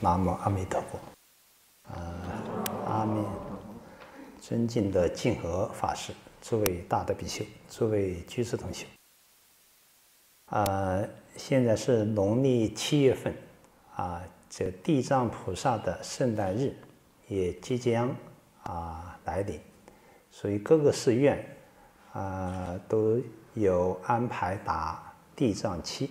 南无阿弥陀佛。阿弥，尊敬的净和法师，诸位大德比丘，诸位居士同修。现在是农历7月份，这地藏菩萨的圣诞日也即将来临，所以各个寺院都有安排打地藏七。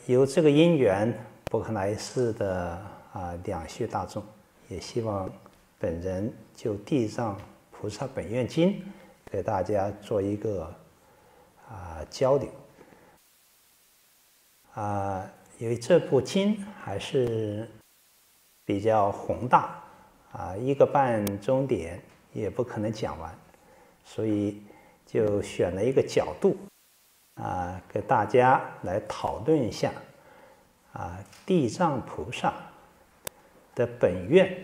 有这个因缘，柏克莱寺的两续大众也希望本人就《地藏菩萨本愿经》给大家做一个交流。因为这部经还是比较宏大，1个半钟点也不可能讲完，所以就选了一个角度给大家来讨论一下地藏菩萨的本愿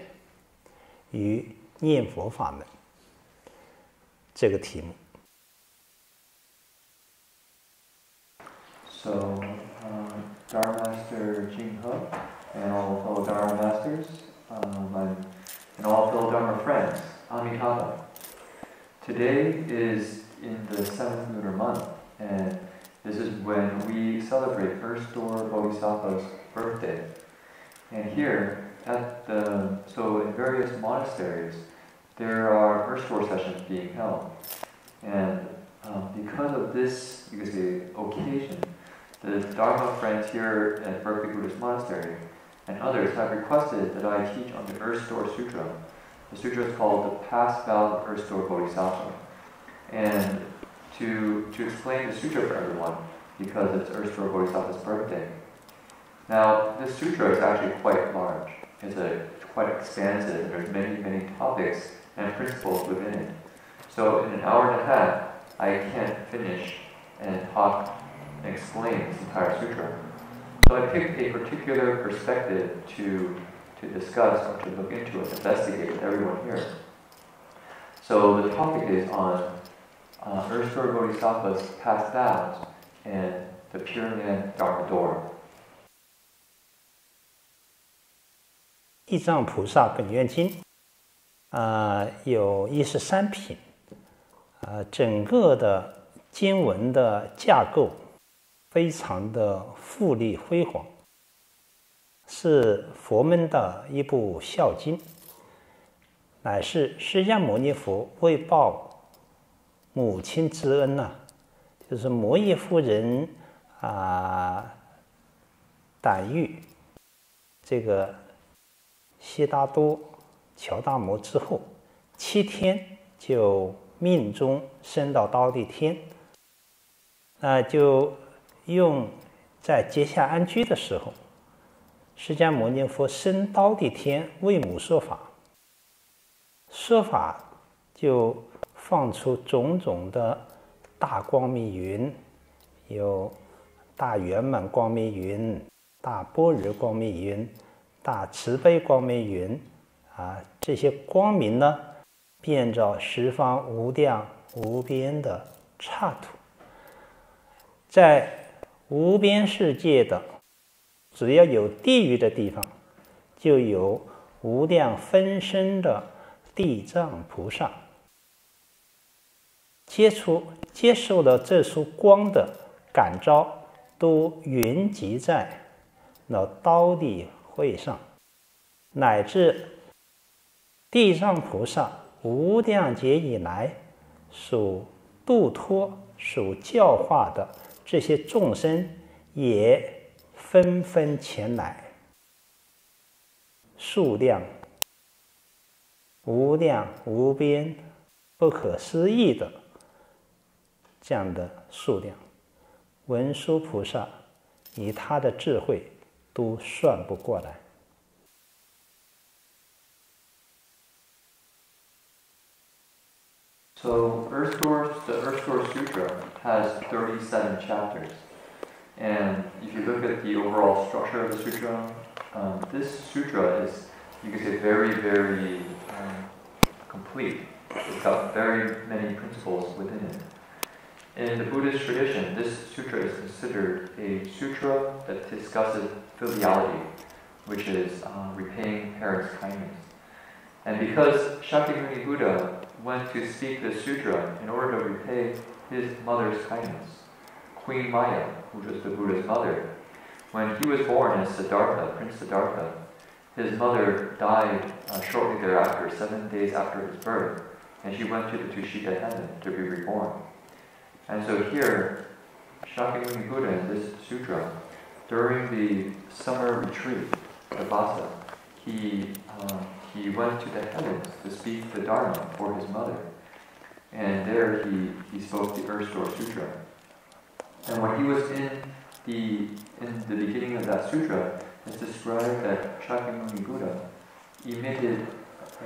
与念佛法门这个题目。So, Dharma Master Jinghe and all fellow Dharma Masters, and all fellow Dharma friends, Amitabha. Today is in the 7th lunar month, and this is when we celebrate First Door Bodhisattva's birthday. And here, so in various monasteries, there are First Door sessions being held. And because of this, you could say, occasion, the Dharma friends here at Berkeley Buddhist Monastery and others have requested that I teach on the Earth Door Sutra. The sutra is called the Past Vows of Earth Door Bodhisattva. And to explain the sutra for everyone, because it's Earth Door Bodhisattva's birthday. Now, this sutra is actually quite large. It's quite expansive. There's many, many topics and principles within it. So in an hour and a half, I can't finish and talk and explain this entire sutra. So I picked a particular perspective to discuss or to look into and investigate with everyone here. So the topic is on Earth Door Bodhisattva's past vows and the Pure Land Dharma Door. 地藏菩萨本愿经有13品，整个的经文的架构非常的富丽辉煌，是佛门的一部孝经，乃是释迦牟尼佛为报母亲之恩就是摩耶夫人胆喻这个悉达多乔达摩之后7天就命中升到忉利天，就用在结下安居的时候，释迦牟尼佛升忉利天为母说法，说法就放出种种的大光明云，有大圆满光明云、大般若光明云、大慈悲光明云这些光明呢，遍照十方无量无边的刹土，在无边世界的只要有地狱的地方，就有无量分身的地藏菩萨接受了这束光的感召，都云集在那忉利会上，乃至地藏菩萨无量劫以来所度脱、所教化的这些众生也纷纷前来，数量无量无边、不可思议的这样的数量，文殊菩萨以他的智慧都算不过来。So the Earth Door Sutra has 37 chapters. And if you look at the overall structure of the sutra, this sutra is, you could say, very, very complete. It's got very many principles within it. In the Buddhist tradition, this sutra is considered a sutra that discusses filiality, which is repaying parents' kindness. And because Shakyamuni Buddha went to speak this sutra in order to repay his mother's kindness, Queen Maya, who was the Buddha's mother, when he was born as Siddhartha, Prince Siddhartha, his mother died shortly thereafter, 7 days after his birth, and she went to the Tushita heaven to be reborn. And so here, Shakyamuni Buddha in this sutra, during the summer retreat, the Vasa, he went to the heavens to speak the Dharma for his mother. And there he spoke the Earth Store Sutra. And when he was in the beginning of that sutra, it's described that Shakyamuni Buddha emitted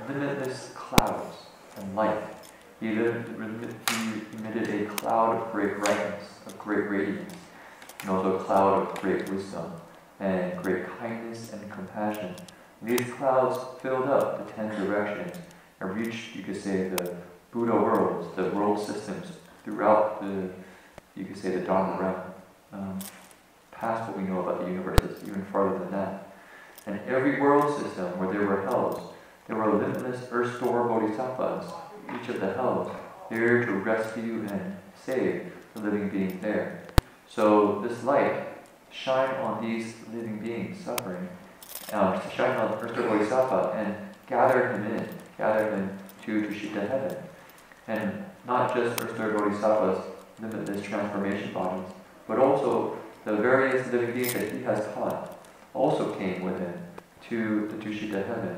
limitless clouds and light. He emitted a cloud of great brightness, of great radiance, and also a cloud of great wisdom and great kindness and compassion. And these clouds filled up the 10 directions and reached, you could say, the Buddha worlds, the world systems throughout the, you could say, the Dharma realm. Past what we know about the universe, is even farther than that. And every world system where there were hells, there were limitless earth store bodhisattvas, each of the hells, there to rescue and save the living beings there. So this light shine on these living beings suffering, shine on earth store bodhisattva and gather him to Tushita heaven. And not just earth store bodhisattvas, limitless transformation bodies, but also the various living beings that he has taught also came with him to the Tushita heaven.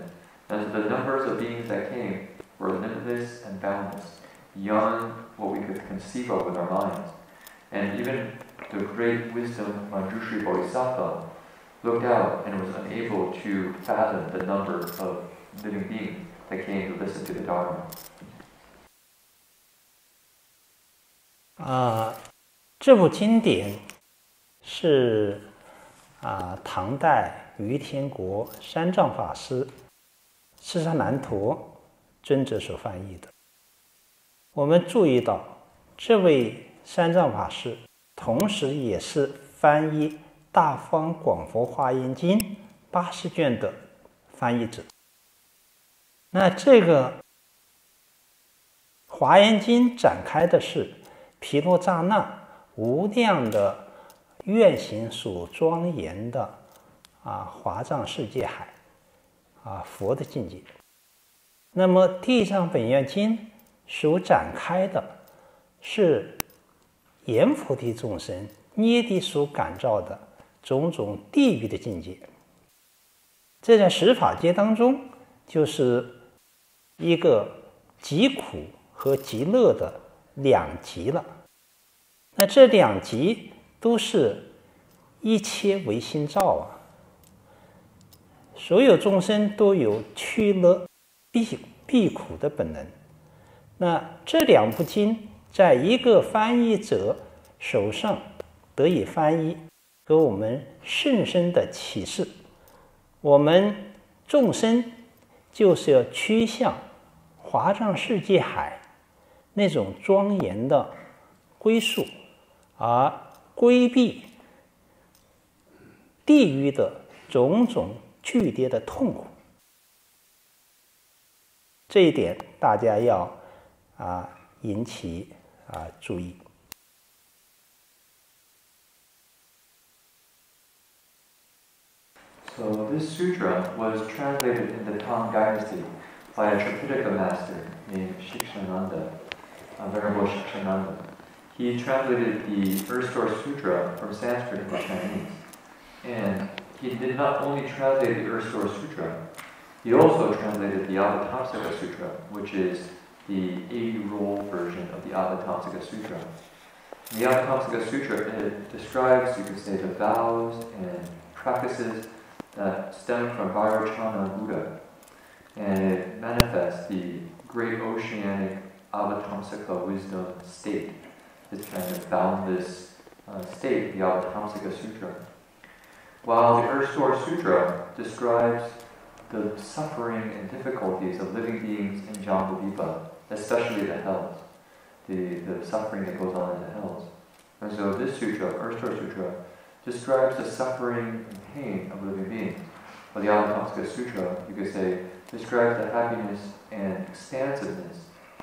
And so the numbers of beings that came were limitless and boundless, beyond what we could conceive of with our minds. And even the great wisdom Manjushri Bodhisattva looked out and was unable to fathom the number of living beings that came to listen to the Dharma. 这部经典是唐代于天国三藏法师赤沙难陀尊者所翻译的。我们注意到，这位三藏法师同时也是翻译《大方广佛华严经》80卷的翻译者。那这个华严经展开的是毗罗遮那无量的愿行所庄严的华藏世界海佛的境界。那么地藏本愿经所展开的是阎浮提众生涅槃所感召的种种地狱的境界。这在十法界当中就是一个极苦和极乐的两极了。那这两极都是一切唯心造所有众生都有趋乐避苦的本能。那这两部经在一个翻译者手上得以翻译，给我们甚深的启示。我们众生就是要趋向华藏世界海那种庄严的归宿，而规避地狱的种种剧烈的痛苦。这一点大家要引起注意。So this sutra was translated in the Tang Dynasty by a Tripitaka master named Shikshananda, Venerable Shikshananda. He translated the Earth Store Sutra from Sanskrit into Chinese. And he did not only translate the Earth Store Sutra, he also translated the Avatamsaka Sutra, which is the 80-roll version of the Avatamsaka Sutra. The Avatamsaka Sutra, it describes, you could say, the vows and practices that stem from Vairocana Buddha. And it manifests the great oceanic Avatamsaka wisdom state, this kind of boundless state, the Avatamsaka Sutra. While the Earth Store Sutra describes the suffering and difficulties of living beings in Jambudvipa, especially the hells. the suffering that goes on in the hells. And so this sutra, Earthstar Sutra, describes the suffering and pain of living beings. Or the Avatamsaka Sutra, you could say, describes the happiness and expansiveness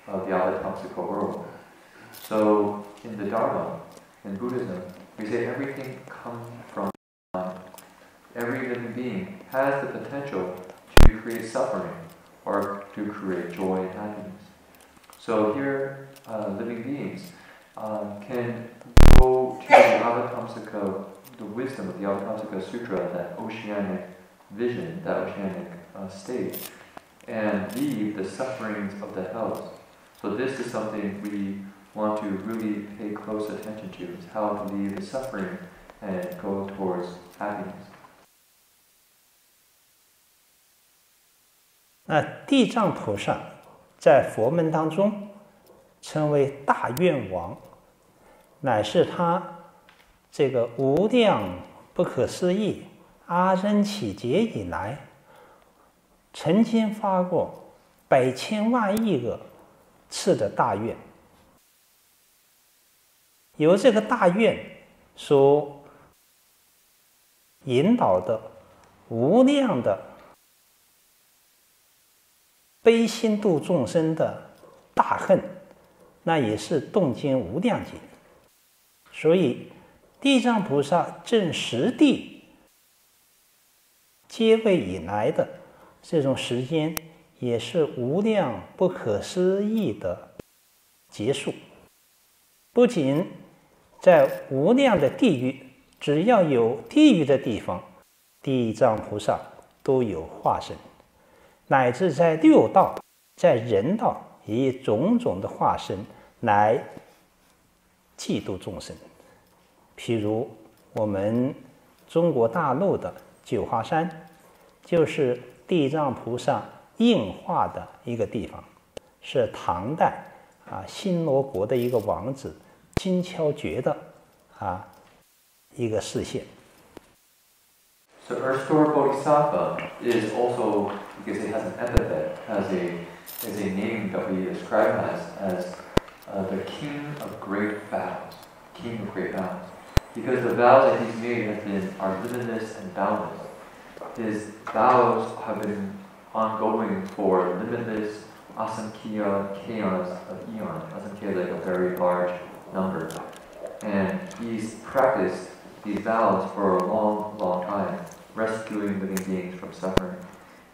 of the Avatamsaka world. So in the Dharma, in Buddhism, we say everything comes from mind. Every living being has the potential to create suffering or to create joy and happiness. So here, living beings can go to the Avatamsaka, the wisdom of the Avatamsaka Sutra, that oceanic vision, that oceanic state, and leave the sufferings of the hells. So this is something we want to really pay close attention to, is how to leave the suffering and go towards happiness. 地藏菩萨在佛门当中称为大愿王，乃是他这个无量不可思议阿僧祇劫以来，曾经发过百千万亿个次的大愿。由这个大愿所引导的无量的悲心度众生的大恨，那也是动经无量劫。所以地藏菩萨正实地接位以来的这种时间，也是无量不可思议的结束。不仅在无量的地狱，只要有地狱的地方，地藏菩萨都有化身，乃至在六道，在人道也以种种的化身来济度众生。譬如我们中国大陆的九华山，就是地藏菩萨应化的一个地方，是唐代新罗国的一个王子金敲觉的一个示现。So Earthstar Bodhisattva is also, you could say, has an epithet, has a name that we describe as the king of great vows, king of great vows, because the vows that he's made are limitless and boundless. His vows have been ongoing for limitless asankya chaos of eons. Asankya is like a very large number. And he's practiced these vows for a long, long time, rescuing living beings from suffering.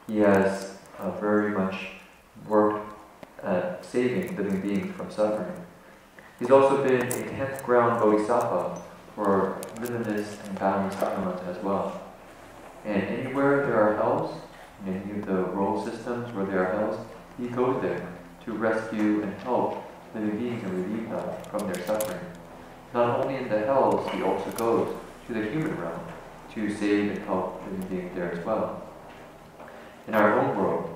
He has very much worked at saving living beings from suffering. He's also been a 10th ground bodhisattva for limitless and boundless eons as well. And anywhere there are hells, in any of the world systems where there are hells, he goes there to rescue and help living beings and relieve them from their suffering. Not only in the hells, he also goes to the human realm to save and help living beings there as well. In our own world,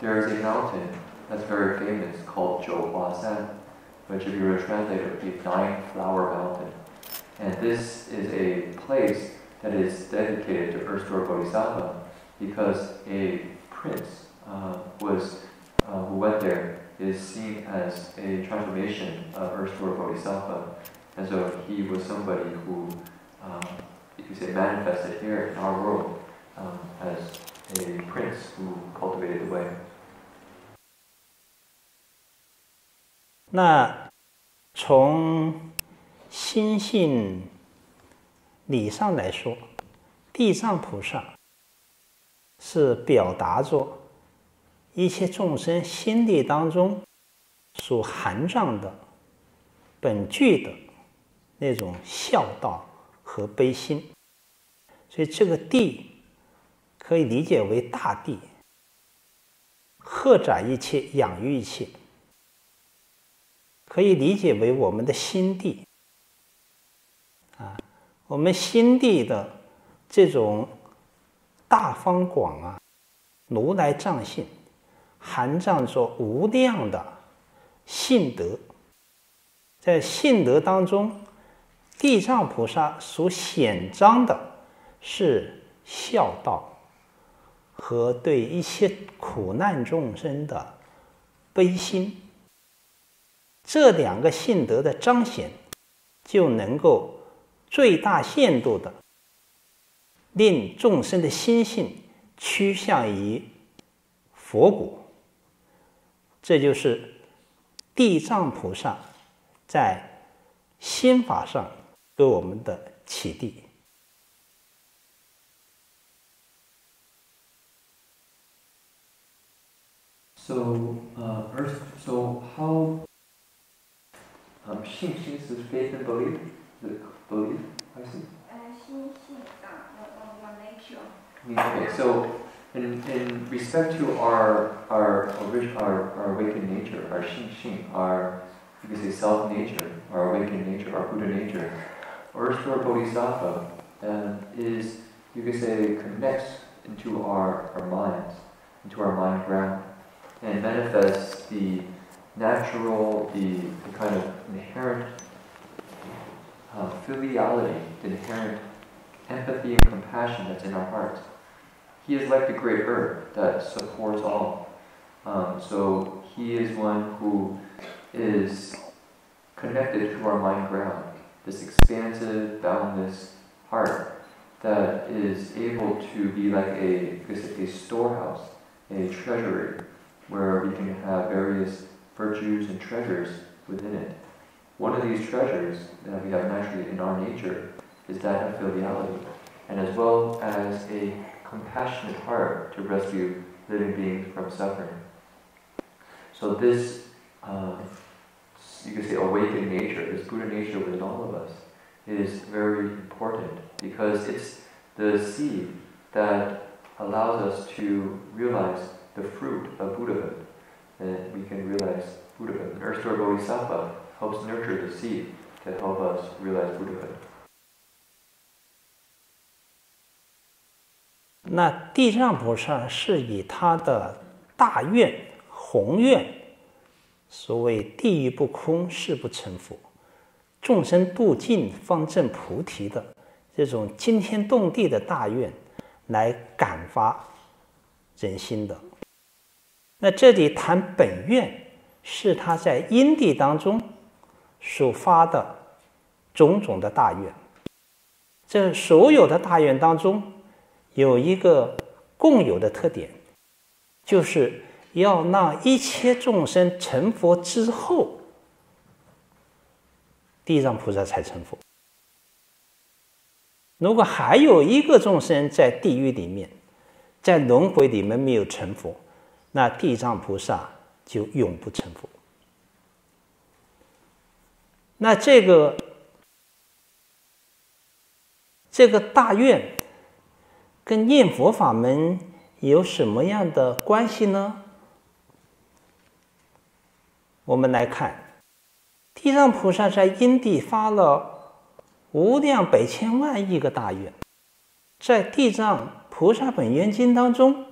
there is a mountain that's very famous called Zhouhuasan, which if you were to translate it would be 9 flower mountain. And this is a place that is dedicated to Earthstar Bodhisattva because a prince who went there is seen as a transformation of Earthstar Bodhisattva. And so he was somebody who, if you say, manifested here in our world as a prince who cultivated the way. 那从心性理上来说，地藏菩萨是表达着一切众生心力当中所含藏的本具的那种孝道和悲心。所以这个地可以理解为大地，荷载一切，养育一切，可以理解为我们的心地我们心地的这种大方广如来藏性，含藏着无量的信德。在信德当中，地藏菩萨所显彰的是孝道和对一切苦难众生的悲心。这两个性德的彰显，就能够最大限度的令众生的心性趋向于佛果。这就是地藏菩萨在心法上给我们的启迪。So how 信心 is faith and belief? Is it belief? I see. 心性your nature. Okay, so in respect to our awakened nature, our xin, our you could say self nature, our awakened nature, our Buddha nature, Earth-Store Bodhisattva is, you could say, connects into our minds, into our mind ground, and manifests the natural, the kind of inherent filiality, the inherent empathy and compassion that's in our hearts. He is like the great earth that supports all. So he is one who is connected to our mind ground, this expansive, boundless heart that is able to be like a storehouse, a treasury, where we can have various virtues and treasures within it. One of these treasures that we have naturally in our nature is that of filiality, and as well as a compassionate heart to rescue living beings from suffering. So this, you could say, awakened nature, this Buddha nature within all of us, is very important because it's the seed that allows us to realize the fruit of Buddhahood, and we can realize Buddhahood. And Earth-Store Bodhisattva helps nurture the seed to help us realize Buddhahood. 那地藏菩萨是以他的大愿、宏愿，所谓地狱不空，誓不成佛，众生度尽方证菩提的这种惊天动地的大愿，来感发人心的。那这里谈本愿，是他在因地当中所发的种种的大愿。这所有的大愿当中，有一个共有的特点，就是要让一切众生成佛之后，地藏菩萨才成佛。如果还有一个众生在地狱里面，在轮回里面没有成佛，那地藏菩萨就永不成佛。那这个大愿跟念佛法门有什么样的关系呢？我们来看，地藏菩萨在因地发了无量百千万亿个大愿，在地藏菩萨本愿经当中，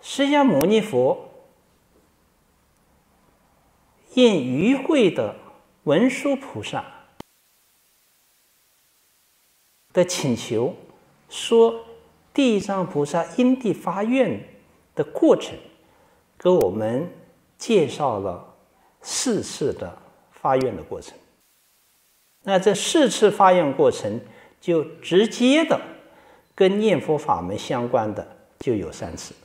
释迦牟尼佛应与会的文殊菩萨的请求，说地藏菩萨因地发愿的过程，给我们介绍了4次的发愿的过程。那这4次发愿过程就直接的跟念佛法门相关的就有3次。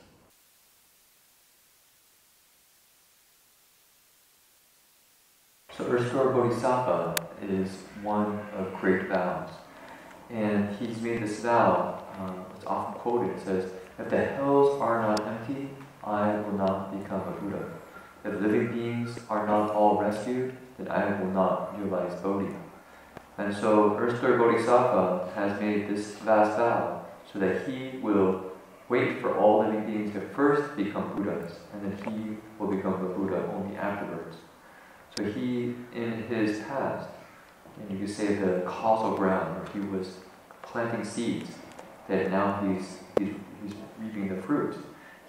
So Earth-Store Bodhisattva is one of great vows. And he's made this vow, it's often quoted, it says, if the hells are not empty, I will not become a Buddha. If living beings are not all rescued, then I will not realize Bodhi. And so Earth-Store Bodhisattva has made this vast vow so that he will wait for all living beings to first become Buddhas, and then he will become a Buddha only afterwards. So he, in his past, and you could say the causal ground where he was planting seeds, that now he's reaping the fruit.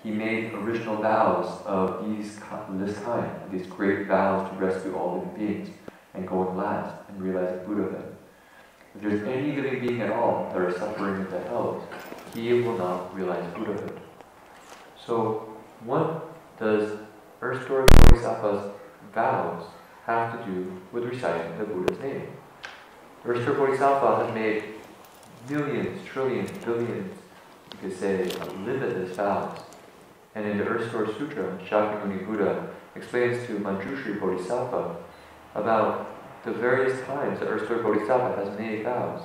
He made original vows of this kind, these great vows to rescue all living beings and go in last and realize Buddhahood. If there's any living being at all that are suffering in the hells, he will not realize Buddhahood. So what does Earth-Store Bodhisattva's vows have to do with reciting the Buddha's name. The Erstwhile Bodhisattva has made millions, trillions, billions, you could say, limitless vows. And in the Erstwhile Sutra, Shakyamuni Buddha explains to Manjushri Bodhisattva about the various times that Erstwhile Bodhisattva has made vows.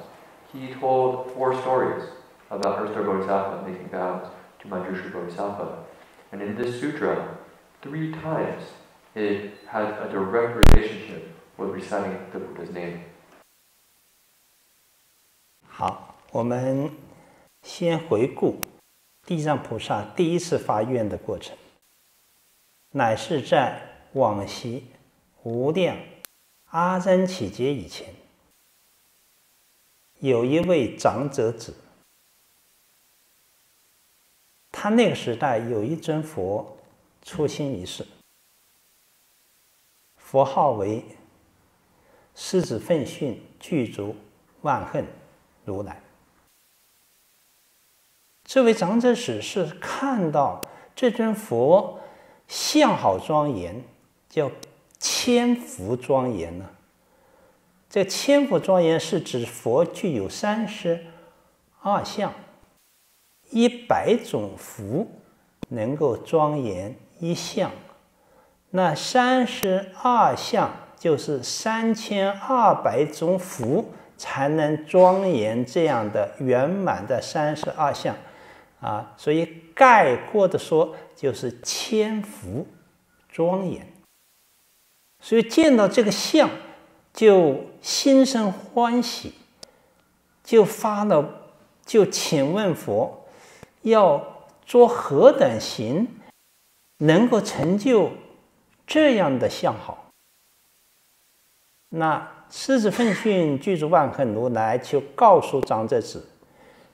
He told 4 stories about Erstwhile Bodhisattva making vows to Manjushri Bodhisattva. And in this sutra, 3 times it has a direct relationship with reciting the Buddha's name. 好，我们先回顾地藏菩萨第一次发愿的过程，乃是在往昔无量阿僧祇劫以前，有一位长者子，他那个时代有一尊佛出心于世，佛号为狮子奋训具足万恨如来。这位长者子是看到这尊佛相好庄严，叫千福庄严呢。这千福庄严是指佛具有32相，100种福能够庄严一相，那32相就是3200种福才能庄严这样的圆满的32相啊，所以概括的说就是千福庄严。所以见到这个相就心生欢喜，就请问佛要做何等行能够成就这样的相好。那狮子奋训具足万恨如来就告诉长者子，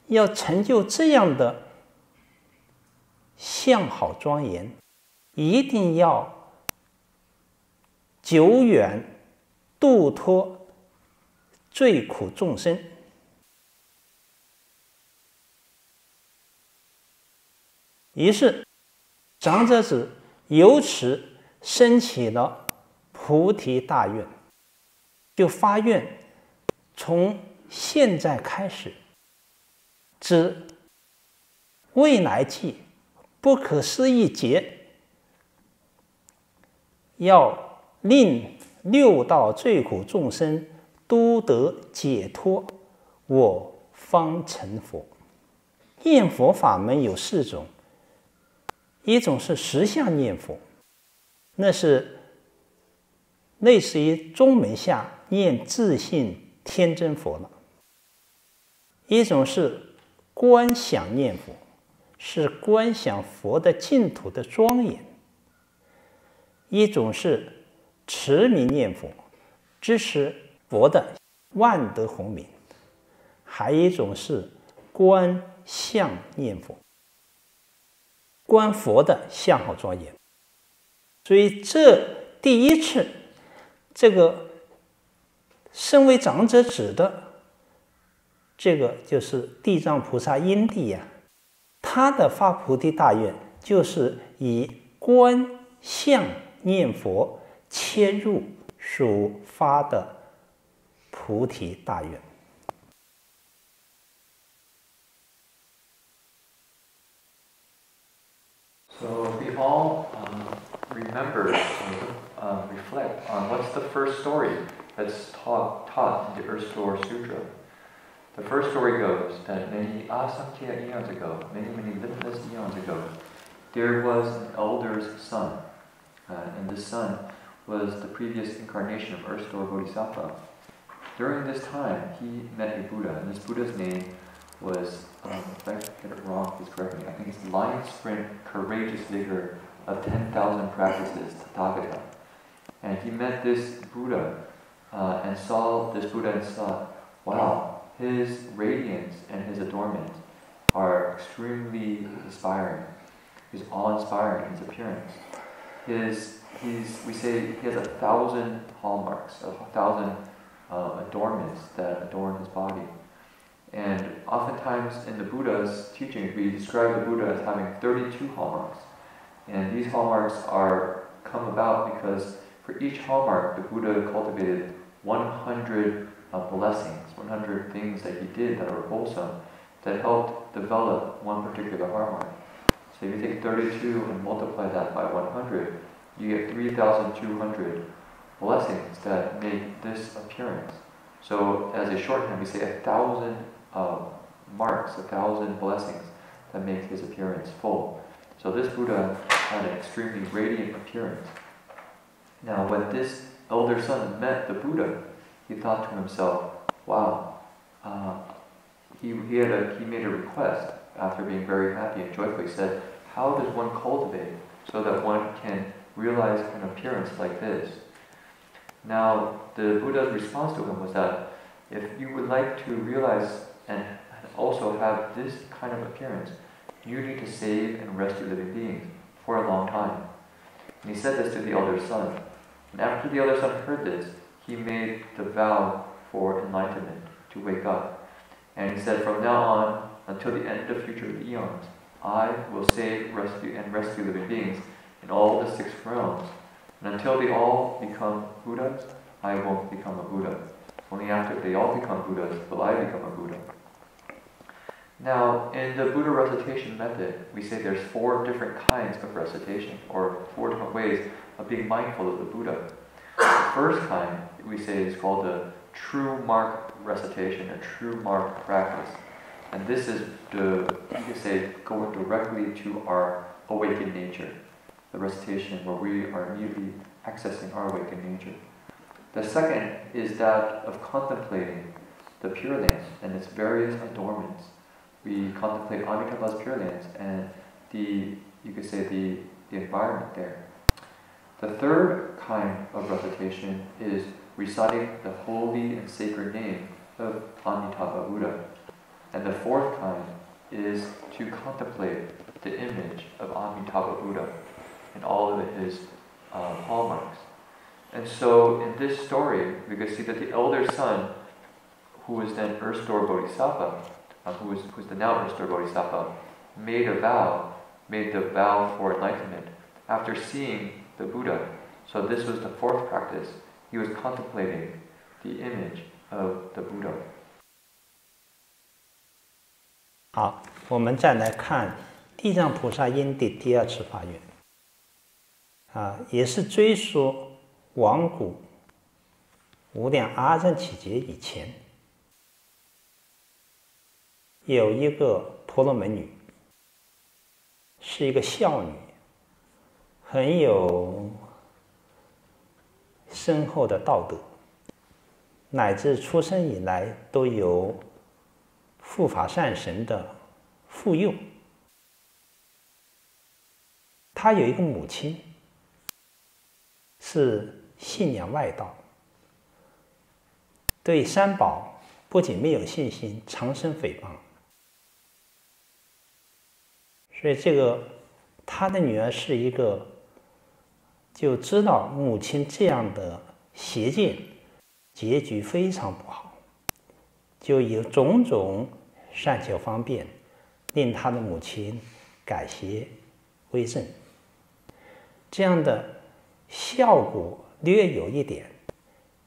要成就这样的相好庄严，一定要久远度脱罪苦众生。于是长者子由此升起了菩提大愿，就发愿从现在开始，至未来际不可思议劫，要令6道罪苦众生都得解脱，我方成佛。念佛法门有4种，一种是实相念佛，那是类似于宗门下念自性天真佛了；一种是观想念佛，是观想佛的净土的庄严；一种是持名念佛，支持佛的万德洪名；还有一种是观相念佛，观佛的相好庄严。所以这第一次这个身为长者子的这个就是地藏菩萨因地呀，他的发菩提大愿就是以观相念佛切入所发的菩提大愿。So we all remember or reflect on what's the first story that's taught in the Erstwhile Sutra. The first story goes that many asankya eons ago, many limitless eons ago, there was an elder's son, and this son was the previous incarnation of Erstwhile Bodhisattva. During this time, he met a Buddha, and this Buddha's name was, if I get it wrong, please correct me, I think it's Lion Sprint Courageous Vigor of 10,000 Practices, Tathagata. And he met this Buddha and saw this Buddha and thought, wow, his radiance and his adornment are extremely inspiring. He's awe-inspiring in his appearance. We say he has 1,000 hallmarks, 1,000 adornments that adorn his body. And oftentimes in the Buddha's teachings, we describe the Buddha as having 32 hallmarks. And these hallmarks come about because For each hallmark, the Buddha cultivated 100 blessings, 100 things that he did that were wholesome, that helped develop one particular hallmark. So if you take 32 and multiply that by 100, you get 3,200 blessings that make this appearance. So as a shorthand, we say 1,000 marks, 1,000 blessings that make his appearance full. So this Buddha had an extremely radiant appearance. Now when this elder son met the Buddha, he thought to himself, wow, he made a request after being very happy and joyful. He said, how does one cultivate so that one can realize an appearance like this? Now, the Buddha's response to him was that if you would like to realize and also have this kind of appearance, you need to save and rescue living beings for a long time. And he said this to the elder son. And after the elder son heard this, he made the vow for enlightenment, to wake up. And he said, from now on, until the end of future eons, I will save, rescue living beings in all the 6 realms. And until they all become Buddhas, I won't become a Buddha. Only after they all become Buddhas will I become a Buddha. Now, in the Buddha recitation method, we say there's 4 different kinds of recitation, or 4 different ways of being mindful of the Buddha. The first kind, we say, is called the true mark recitation, a true mark practice. And this is, you could say, going directly to our awakened nature. The recitation where we are immediately accessing our awakened nature. The second is that of contemplating the Pure Land and its various adornments. We contemplate Amitabha's Pure Lands and you could say the environment there. The third kind of recitation is reciting the holy and sacred name of Amitabha Buddha. And the fourth kind is to contemplate the image of Amitabha Buddha and all of his hallmarks. And so in this story, we can see that the elder son, who was then Erstore Bodhisattva, who's the now Erstore Bodhisattva, made the vow for enlightenment after seeing the Buddha. So this was the fourth practice. He was contemplating the image of the Buddha. 好，我们再来看地藏菩萨因地第2次发愿。也是追溯往古无量阿僧祇劫以前，有一个婆罗门女，是一个孝女，很有深厚的道德，乃至出生以来都有护法善神的护佑。她有一个母亲，是信仰外道，对三宝不仅没有信心，常生诽谤。所以他的女儿是一个就知道母亲这样的邪见结局非常不好，就有种种善巧方便令他的母亲改邪归正。这样的效果略有一点，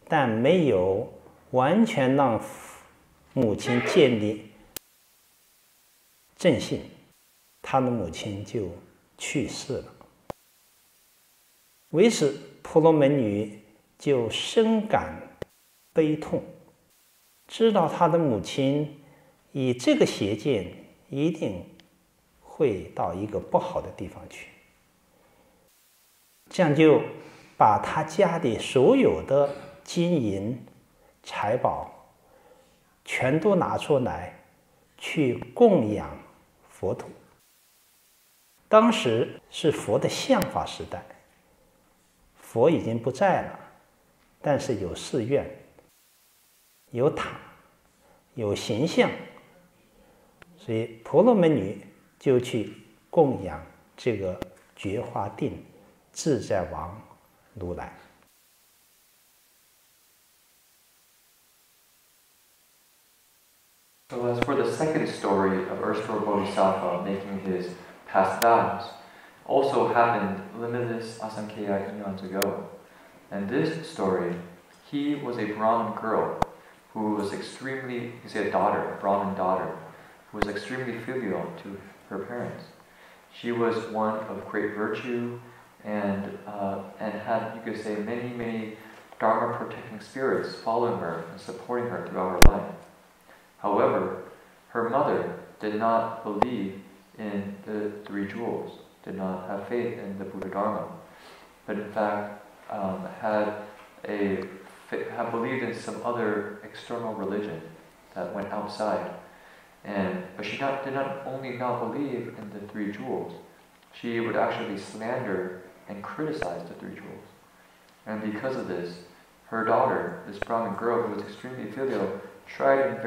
但没有完全让母亲建立正信，他的母亲就去世了。为此，婆罗门女就深感悲痛，知道他的母亲以这个邪见一定会到一个不好的地方去，这样就把他家里所有的金银财宝全都拿出来去供养佛土。当时是佛的相法时代，佛已经不在了，但是有寺院，有塔，有形象，所以婆罗门女就去供养这个觉华定自在王如来。So as for the second story of Erstore Bodhisattva making his past vows, also happened limitless asankheya eons ago. And this story, he was a Brahmin girl who was extremely, you can say a daughter, a Brahmin daughter, who was extremely filial to her parents. She was one of great virtue and had, you could say, many Dharma protecting spirits following her and supporting her throughout her life. However, her mother did not believe in the three jewels, did not have faith in the Buddha Dharma, but in fact had believed in some other external religion that went outside. But she did not only not believe in the three jewels, she would actually slander and criticize the three jewels. And because of this, her daughter, this Brahmin girl who was extremely filial, tried in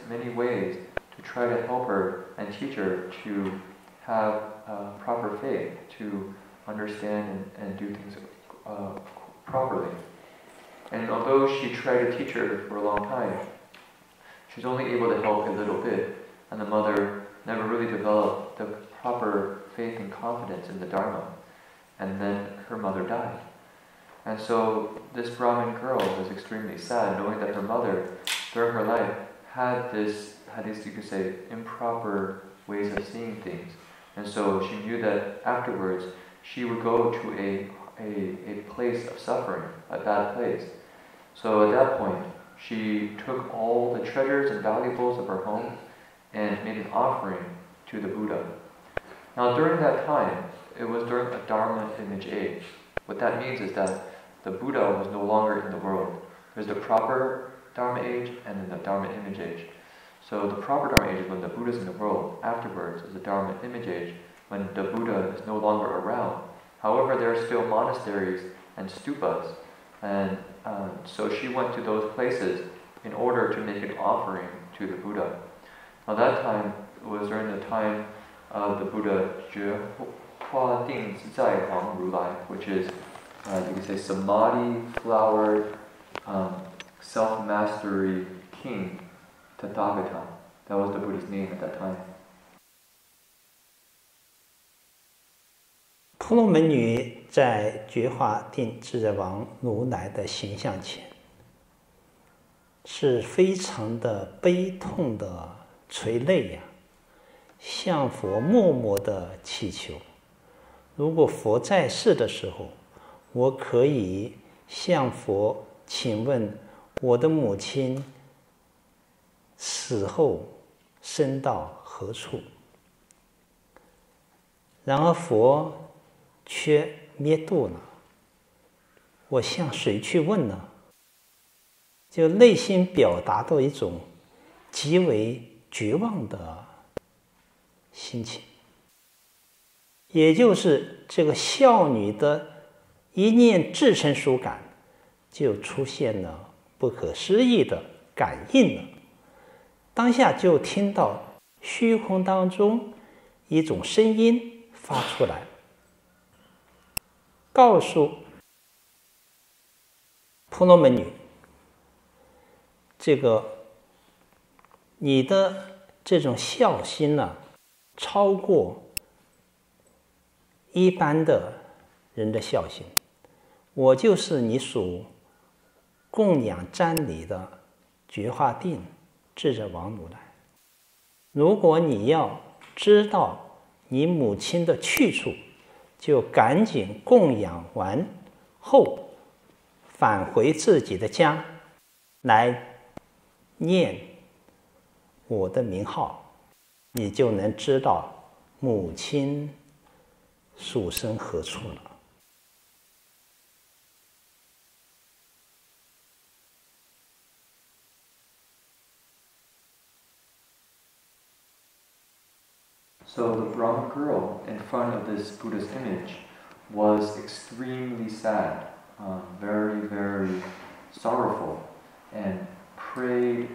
many ways to try to help her and teach her to have proper faith, to understand and do things properly. And although she tried to teach her for a long time, she was only able to help a little bit, and the mother never really developed the proper faith and confidence in the Dharma. And then her mother died. And so this Brahmin girl was extremely sad, knowing that her mother, during her life, had these, you could say, improper ways of seeing things. And so she knew that afterwards she would go to a place of suffering, a bad place. So at that point, she took all the treasures and valuables of her home and made an offering to the Buddha. Now during that time, it was during a Dharma Image Age. What that means is that the Buddha was no longer in the world. There's the proper Dharma Age and then the Dharma Image Age. So the proper Dharma Age is when the Buddha is in the world. Afterwards is the Dharma Image Age, when the Buddha is no longer around. However, there are still monasteries and stupas. And so she went to those places in order to make an offering to the Buddha. Now that time was during the time of the Buddha which is, you can say, samadhi-flowered, self-mastery king, Tathagata. That was the Buddha's name at that time. 婆罗门女在觉华定自在王如来的形象前，是非常的悲痛的垂泪呀，向佛默默的祈求。如果佛在世的时候，我可以向佛请问我的母亲死后生到何处？然而佛却灭度了，我向谁去问呢？就内心表达到一种极为绝望的心情，也就是这个孝女的一念至诚属感，就出现了不可思议的感应了。当下就听到虚空当中一种声音发出来，告诉婆罗门女，这个你的这种孝心呢，超过一般的人的孝心。我就是你所供养瞻礼的觉华定智者王如来。如果你要知道你母亲的去处，就赶紧供养完后返回自己的家，来念我的名号，你就能知道母亲属生何处了。So the Brahmin girl in front of this Buddha's image was extremely sad, very sorrowful, and prayed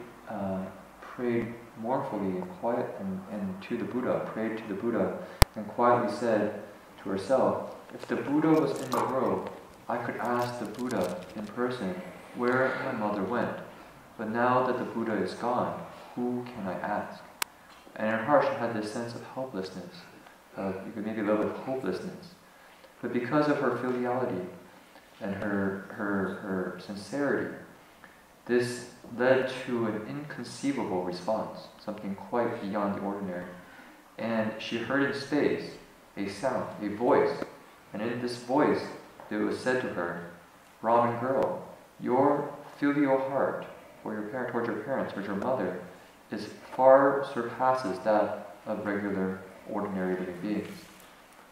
mournfully and quiet and to the Buddha, prayed to the Buddha, and quietly said to herself, if the Buddha was in the world, I could ask the Buddha in person where my mother went. But now that the Buddha is gone, who can I ask? And in her heart she had this sense of helplessness, you could maybe love it hopelessness. But because of her filiality, and her sincerity, this led to an inconceivable response, something quite beyond the ordinary. And she heard in space a sound, a voice, and in this voice it was said to her, Brahmin girl, your filial heart towards your parents, towards your mother, far surpasses that of regular, ordinary living beings.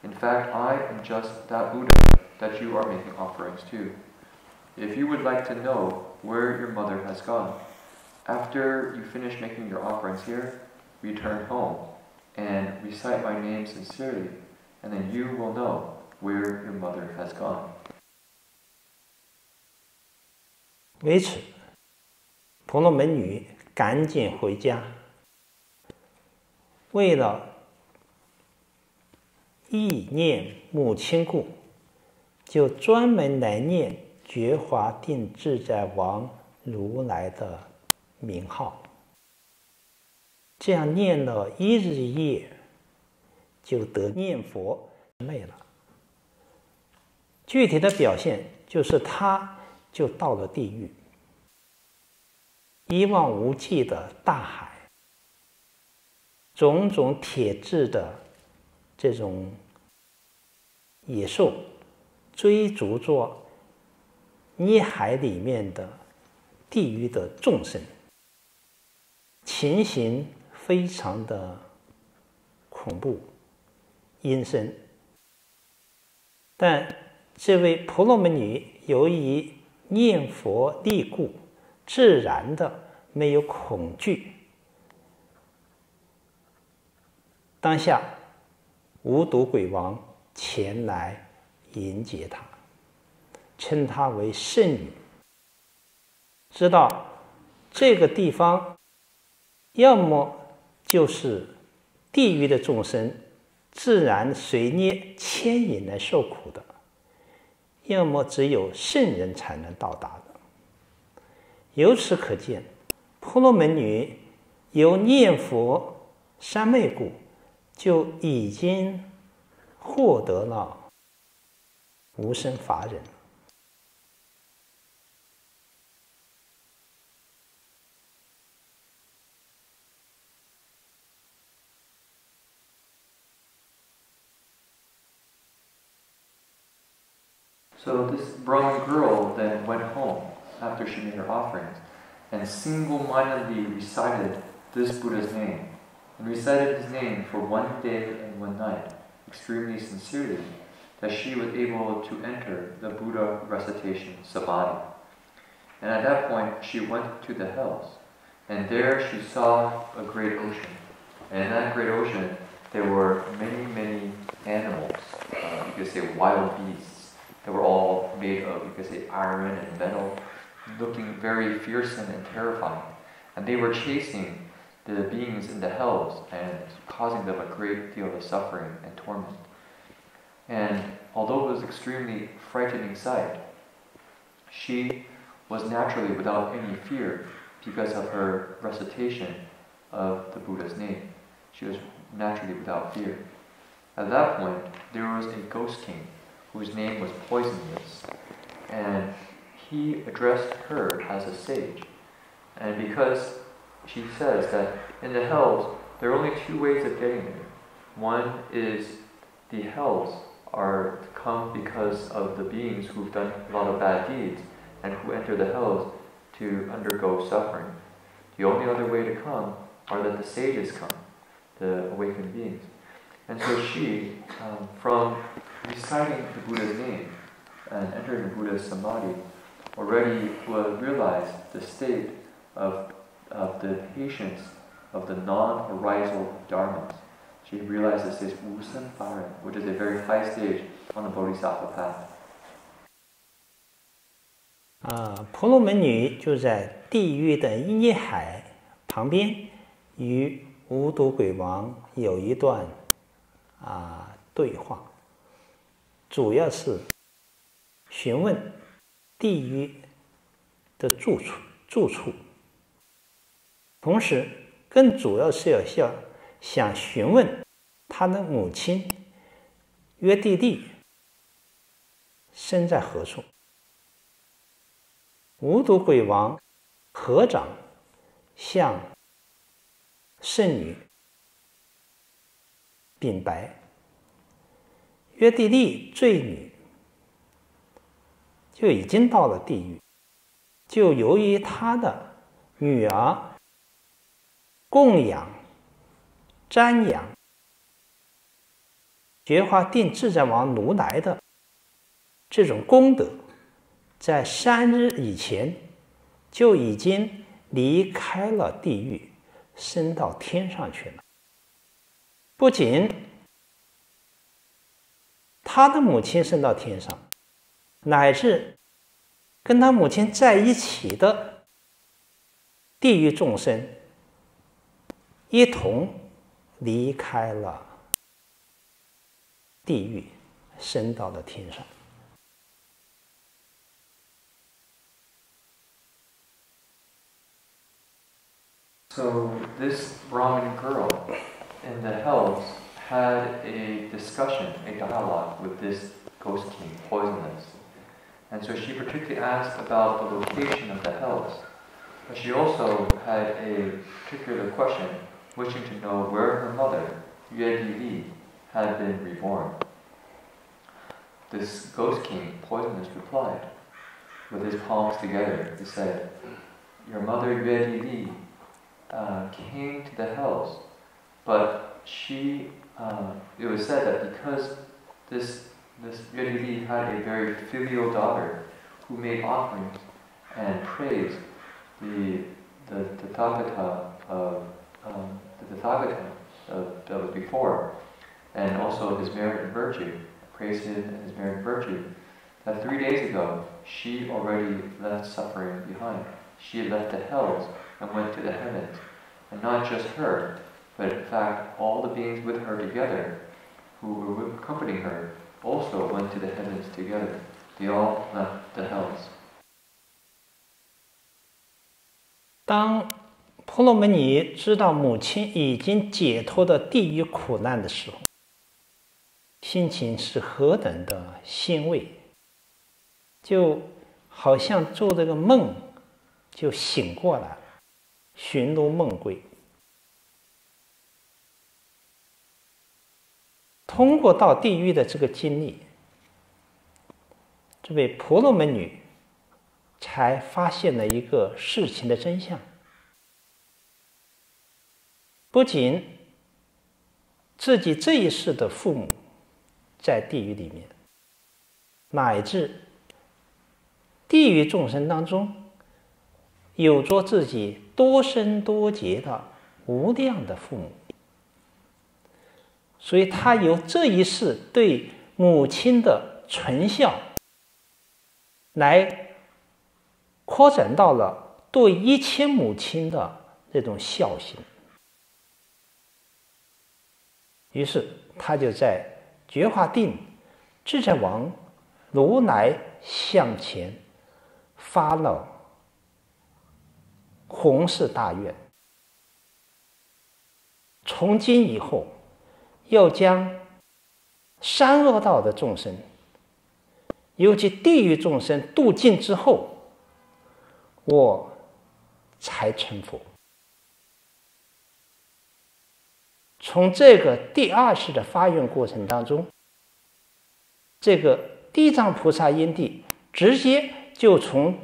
In fact, I am just that Buddha that you are making offerings to. If you would like to know where your mother has gone, after you finish making your offerings here, return home and recite my name sincerely, and then you will know where your mother has gone. 为此，婆罗门女赶紧回家，为了忆念母亲故，就专门来念觉华定自在王如来的名号。这样念了一日一夜，就得念佛昧了。具体的表现就是他就到了地狱，一望无际的大海，种种铁质的这种野兽追逐着泥海里面的地狱的众生，情形非常的恐怖阴森。但这位婆罗门女由于念佛力故，自然的没有恐惧。当下无毒鬼王前来迎接他，称他为圣女，知道这个地方要么就是地狱的众生自然随孽牵引来受苦的，要么只有圣人才能到达的。由此可见，婆罗门女由念佛三昧故，就已经获得了无生法忍。So this Brahmin girl then went home after she made her offerings and single-mindedly recited this Buddha's name, and recited his name for 1 day and 1 night, extremely sincerely, that she was able to enter the Buddha recitation samadhi. And at that point, she went to the hells, and there she saw a great ocean. And in that great ocean, there were many, many animals, you could say wild beasts. They were all made of, you could say, iron and metal, looking very fearsome and terrifying. And they were chasing the beings in the hells and causing them a great deal of suffering and torment. And although it was an extremely frightening sight, she was naturally without any fear because of her recitation of the Buddha's name. She was naturally without fear. At that point, there was a ghost king whose name was Poisonous, and he addressed her as a sage. And because she says that in the hells, there are only 2 ways of getting there. One is the hells are to come because of the beings who've done a lot of bad deeds and who enter the hells to undergo suffering. The only other way to come are that the sages come, the awakened beings. And so she, from reciting the Buddha's name and entering the Buddha's samadhi, already realized the state of the patience of the non-arisal dharmas. She realized this is Wusen Faran, which is a very high stage on the Bodhisattva path. 婆罗门女就在地狱的涅海旁边，与无毒鬼王有一段对话，主要是询问地狱的住处，同时更主要是想询问他的母亲约地利身在何处。无毒鬼王合掌向圣女禀白，约地利罪女就已经到了地狱，就由于他的女儿供养瞻仰觉华定自在王如来的这种功德，在3日以前就已经离开了地狱，升到天上去了。不仅他的母亲升到天上，乃至跟他母亲在一起的地狱众生一同离开了地狱，升到了天上。So this Brahmin girl in the hells had a discussion, a dialogue with this ghost king, Poisonous. And so she particularly asked about the location of the hells. But she also had a particular question, wishing to know where her mother, Yue Li, had been reborn. This ghost king, Poisonous, replied, with his palms together, he said, "Your mother Yue Li came to the hells, but she, it was said that because this Yue Li had a very filial daughter who made offerings and praised the Tathagata that was before, and also his merit and virtue, praised him and his merit and virtue, that 3 days ago she already left suffering behind. She had left the hells and went to the heavens. And not just her, but in fact all the beings with her together, who were accompanying her, also went to the heavens together. They all left the hells. 当婆罗门女知道母亲已经解脱的地狱苦难的时候，心情是何等的欣慰，就好像做这个梦就醒过来了，寻如梦归。通过到地狱的这个经历，这位婆罗门女才发现了一个事情的真相。不仅自己这一世的父母在地狱里面，乃至地狱众生当中有着自己多生多劫的无量的父母，所以他由这一世对母亲的纯孝，来扩展到了对一切母亲的这种孝心。于是他就在觉华定自在王如来向前发了弘誓大愿，从今以后要将三恶道的众生，尤其地狱众生度尽之后，我才成佛。从这个第2世的发愿过程当中，这个地藏菩萨因地直接就从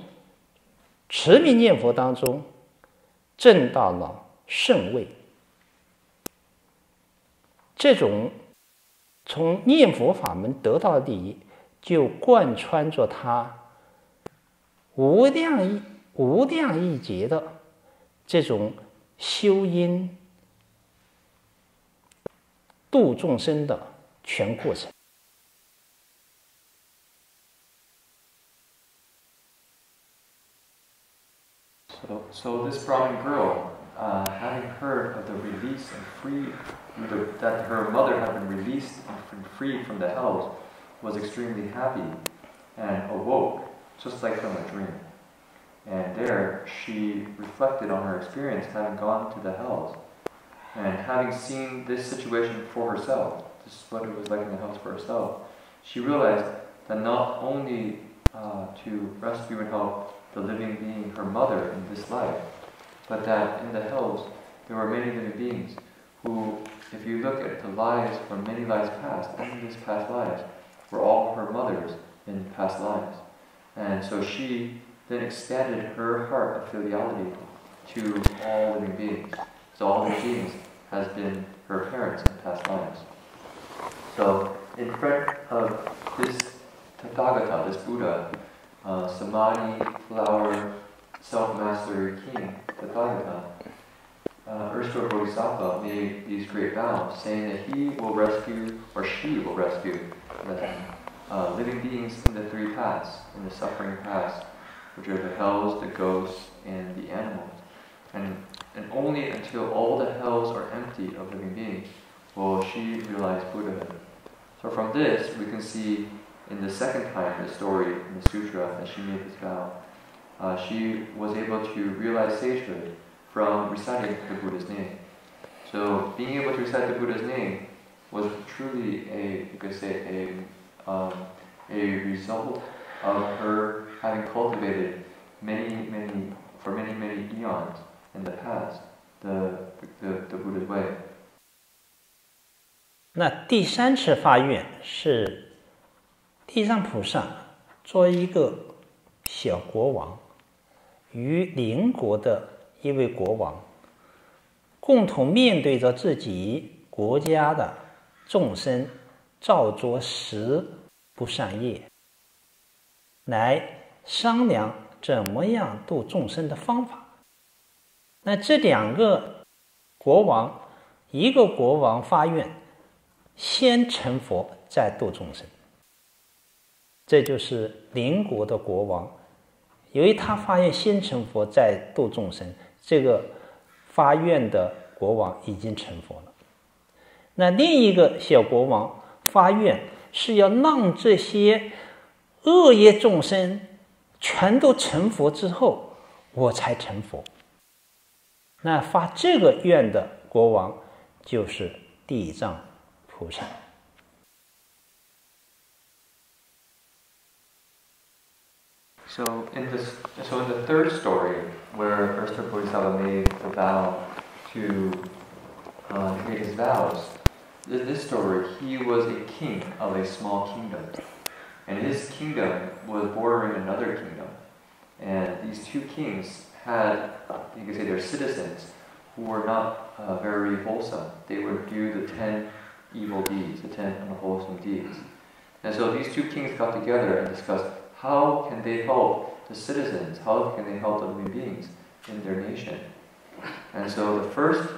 持名念佛当中证到了圣位。这种从念佛法门得到的利益，就贯穿着他无量亿劫的这种修因度众生的全过程。So this Brahmin girl, having heard of the release and free, that her mother had been released and freed from the hells, was extremely happy and awoke, just like from a dream. And there she reflected on her experience having gone to the hells, and having seen this situation for herself, this is what it was like in the hells for herself, she realized that not only to rescue and help the living being her mother in this life, but that in the hells there were many living beings who, if you look at the lives from many lives past, even these past lives, were all her mothers in past lives. And so she then expanded her heart of filiality to all living beings. So all living beings has been her parents in past lives. So in front of this Tathagata, this Buddha, Samadhi, flower, self-mastery king, Tathagata, erstwhile Bodhisattva made these great vows, saying that he will rescue, or she will rescue, the living beings in the three paths, in the suffering paths, which are the hells, the ghosts, and the animals. And only until all the hells are empty of living beings will she realize Buddhahood. So from this, we can see in the second time, the story in the sutra, that she made this vow, she was able to realize sagehood from reciting the Buddha's name. So being able to recite the Buddha's name was truly you could say, a result of her having cultivated for many eons in the past, the Buddha's way. 那第三次发愿是地藏菩萨作为一个小国王，与邻国的一位国王共同面对着自己国家的众生造作10不善业，来商量怎么样度众生的方法。那这2个国王，一个国王发愿先成佛再度众生，这就是邻国的国王，由于他发愿先成佛再度众生，这个发愿的国王已经成佛了。那另一个小国王发愿是要让这些恶业众生全都成佛之后，我才成佛。那发这个愿的国王就是地藏菩萨。So in the third story, where erstwhile Bodhisattva made the vow to make his vows, in this story he was a king of a small kingdom, and his kingdom was bordering another kingdom, and these two kings had, you could say, their citizens who were not very wholesome. They would do the 10 evil deeds, the 10 unwholesome deeds, and so these two kings got together and discussed how can they help the citizens, how can they help the living beings in their nation. And so the first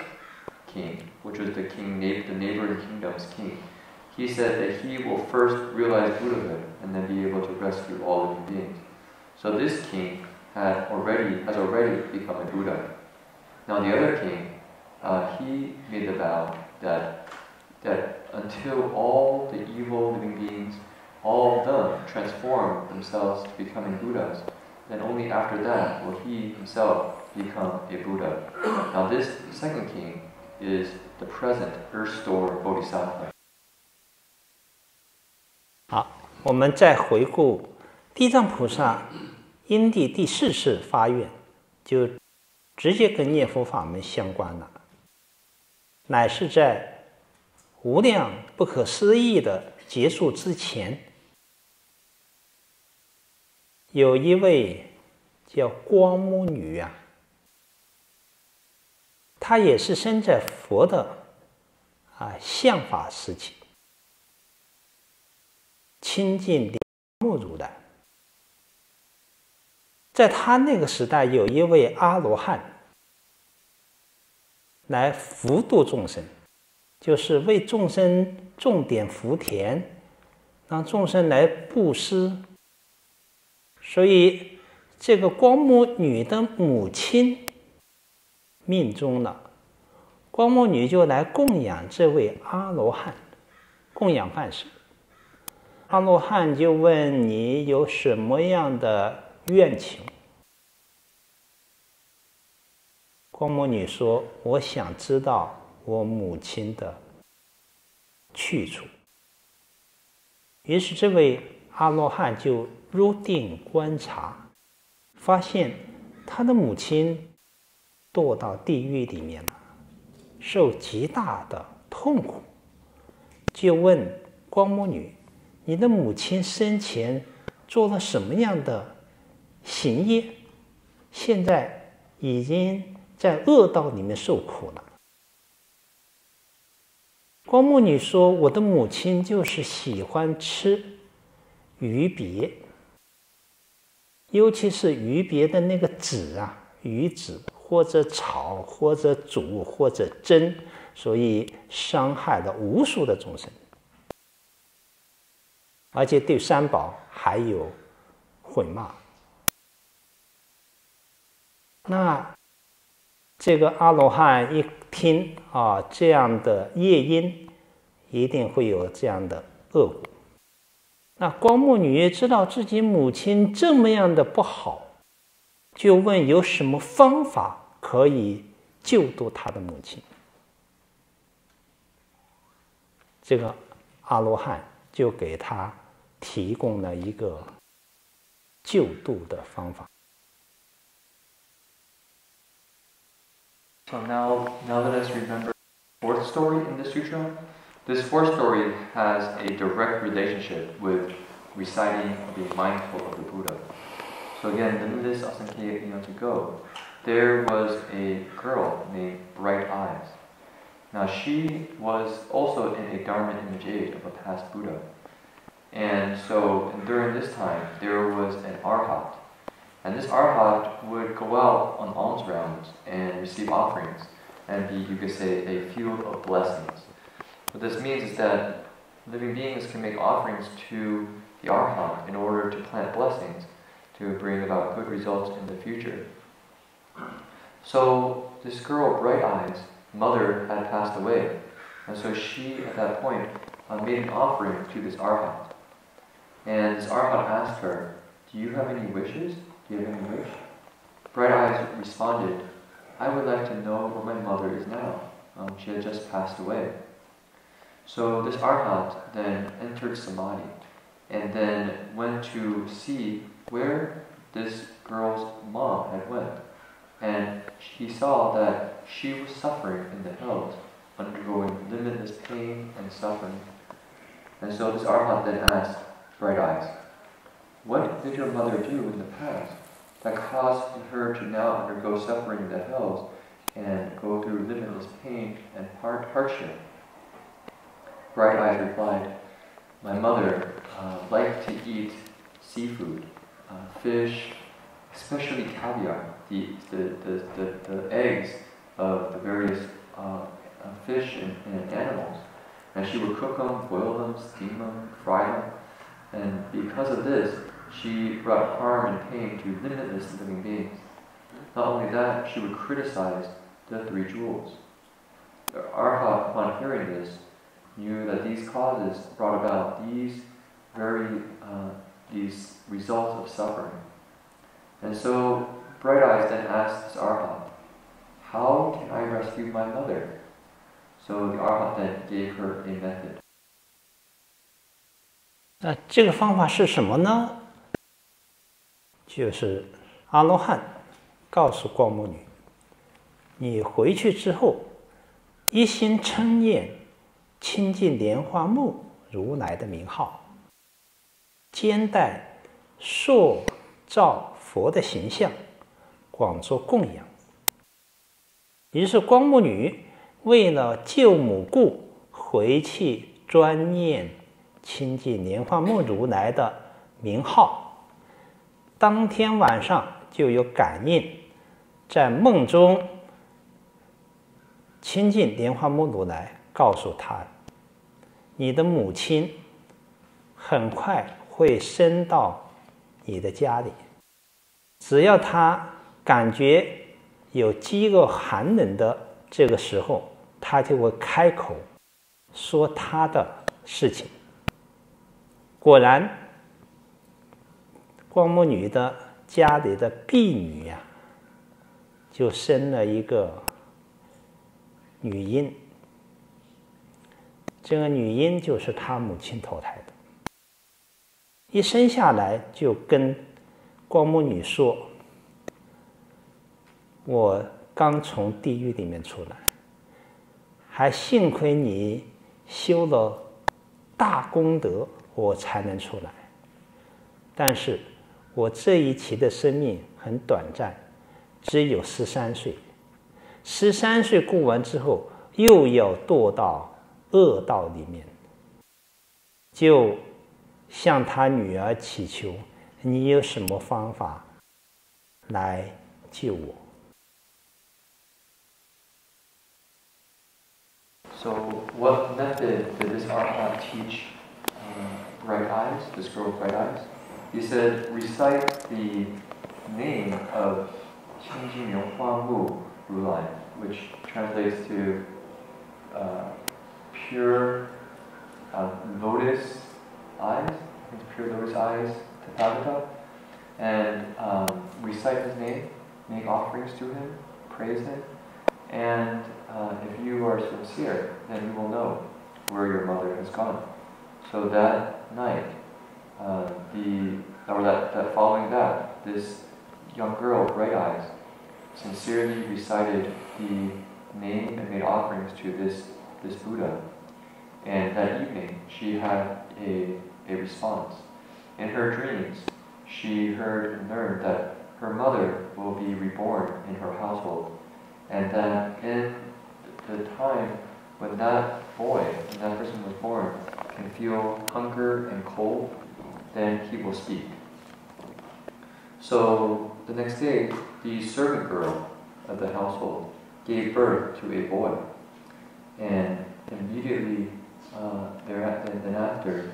king, which was the neighboring kingdom's king, he said that he will first realize Buddhahood and then be able to rescue all living beings. So this king has already become a Buddha. Now the other king, he made the vow that until all the evil living beings, all of them transform themselves to becoming Buddhas, then only after that will he himself become a Buddha. Now this second king is the present erstwhile Bodhisattva. 好，我们再回顾地藏菩萨因地第4次发愿，就直接跟念佛法门相关了，乃是在无量不可思议的结束之前，有一位叫光目女啊，她也是生在佛的相法时期，亲近莲目如来。在他那个时代，有一位阿罗汉来福度众生，就是为众生种点福田，让众生来布施。所以这个光目女的母亲命中了，光目女就来供养这位阿罗汉，供养饭食。阿罗汉就问你有什么样的愿情？光目女说：“我想知道我母亲的去处。”于是这位阿罗汉就入定观察，发现他的母亲堕到地狱里面了，受极大的痛苦，就问光目女：你的母亲生前做了什么样的行业，现在已经在恶道里面受苦了？光目女说：我的母亲就是喜欢吃鱼鳖，尤其是鱼鳖的那个籽啊，鱼籽或者炒或者煮或者蒸，所以伤害了无数的众生，而且对三宝还有毁骂。那这个阿罗汉一听啊，这样的业因一定会有这样的恶果。那光目女知道自己母亲这么样的不好，就问有什么方法可以救度她的母亲。这个阿罗汉就给她提供了一个救度的方法。So now let us remember the fourth story in the sutra. This fourth story has a direct relationship with reciting or being mindful of the Buddha. So again, limitless asankya eons ago, there was a girl named Bright Eyes. Now she was also in a Dharma Image Age of a past Buddha. And so during this time, there was an arhat. And this arhat would go out on alms rounds and receive offerings and be, you could say, a field of blessings. What this means is that living beings can make offerings to the arhat in order to plant blessings to bring about good results in the future. So this girl, Bright Eyes, mother had passed away. And so she, at that point, made an offering to this arhat. And this arhat asked her, do you have any wishes? Do you have any wish? Bright Eyes responded, I would like to know where my mother is now. She had just passed away. So this arhat then entered samadhi and then went to see where this girl's mom had went. And he saw that she was suffering in the hells, undergoing limitless pain and suffering. And so this arhat then asked Bright Eyes, what did your mother do in the past that caused her to now undergo suffering in the hells and go through limitless pain and hardship? Bright Eyes replied, my mother liked to eat seafood, fish, especially caviar, the eggs of the various fish and animals. And she would cook them, boil them, steam them, fry them. And because of this, she brought harm and pain to limitless living beings. Not only that, she would criticize the three jewels. The arhat, upon hearing this, knew that these causes brought about these results of suffering. And so Bright Eyes then asked this arhat, how can I rescue my mother? So the arhat then gave her a method. 那这个方法是什么呢？就是阿罗汉告诉光目女，你回去之后，一心称念清净莲花目如来的名号，兼带塑造佛的形象，广做供养。于是光目女为了救母故，回去专念清净莲花目如来的名号，当天晚上就有感应，在梦中清净莲花目如来告诉他，你的母亲很快会升到你的家里，只要他感觉有饥饿寒冷的这个时候，他就会开口说他的事情。果然，光目女的家里的婢女呀，就生了一个女婴。这个女婴就是她母亲投胎的。一生下来就跟光目女说：“我刚从地狱里面出来，还幸亏你修了大功德，我才能出来。但是我这一期的生命很短暂，只有13岁。13岁过完之后，又要堕到恶道里面，就向他女儿祈求，你有什么方法来救我？ So, what method did this arhat teach bright eyes, this girl with bright eyes? He said, recite the name of Qingjin Yonghuangmu Rulai, which translates to pure lotus eyes, I think pure lotus eyes, Tathagata, and recite his name, make offerings to him, praise him, and if you are sincere, then you will know where your mother has gone. So that night, that following that, this young girl, bright eyes, sincerely recited the name and made offerings to this Buddha. And that evening, she had a response. In her dreams, she heard and learned that her mother will be reborn in her household, and that in the time when that boy, when that person was born, can feel hunger and cold, then he will speak. So the next day, the servant girl of the household gave birth to a boy, and immediately thereafter,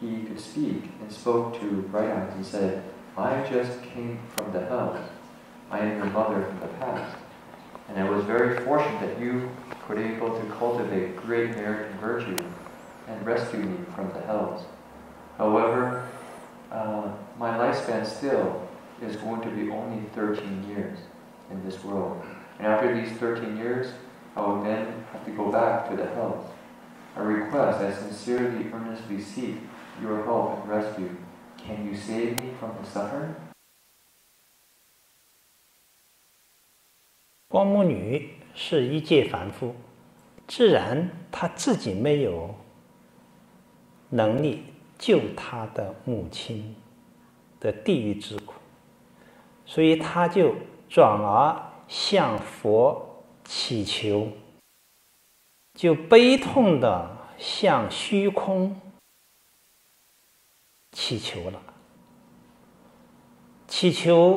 he could speak and spoke to Bright Eyes and said, I just came from the hells. I am your mother from the past. And I was very fortunate that you were able to cultivate great merit and virtue and rescue me from the hells. However, my lifespan still is going to be only 13 years in this world. And after these 13 years, I will then have to go back to the hells. I request, I sincerely, earnestly seek your help and rescue. Can you save me from the suffering? 光目女是一介凡夫，自然她自己没有能力救她的母亲的地狱之苦，所以她就转而向佛祈求，就悲痛地向虚空祈求了，祈求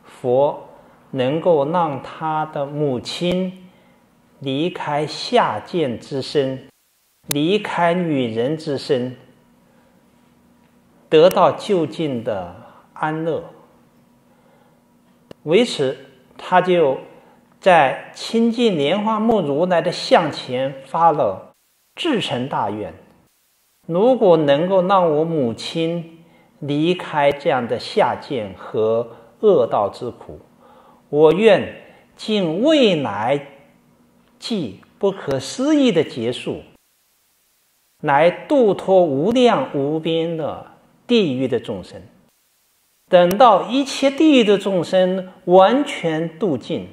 佛能够让他的母亲离开下贱之身，离开女人之身，得到究竟的安乐。为此，他就在亲近莲花目如来的像前发了至诚大愿：如果能够让我母亲离开这样的下贱和恶道之苦，我愿尽未来际不可思议的劫数，来度脱无量无边的地狱的众生。等到一切地狱的众生完全度尽，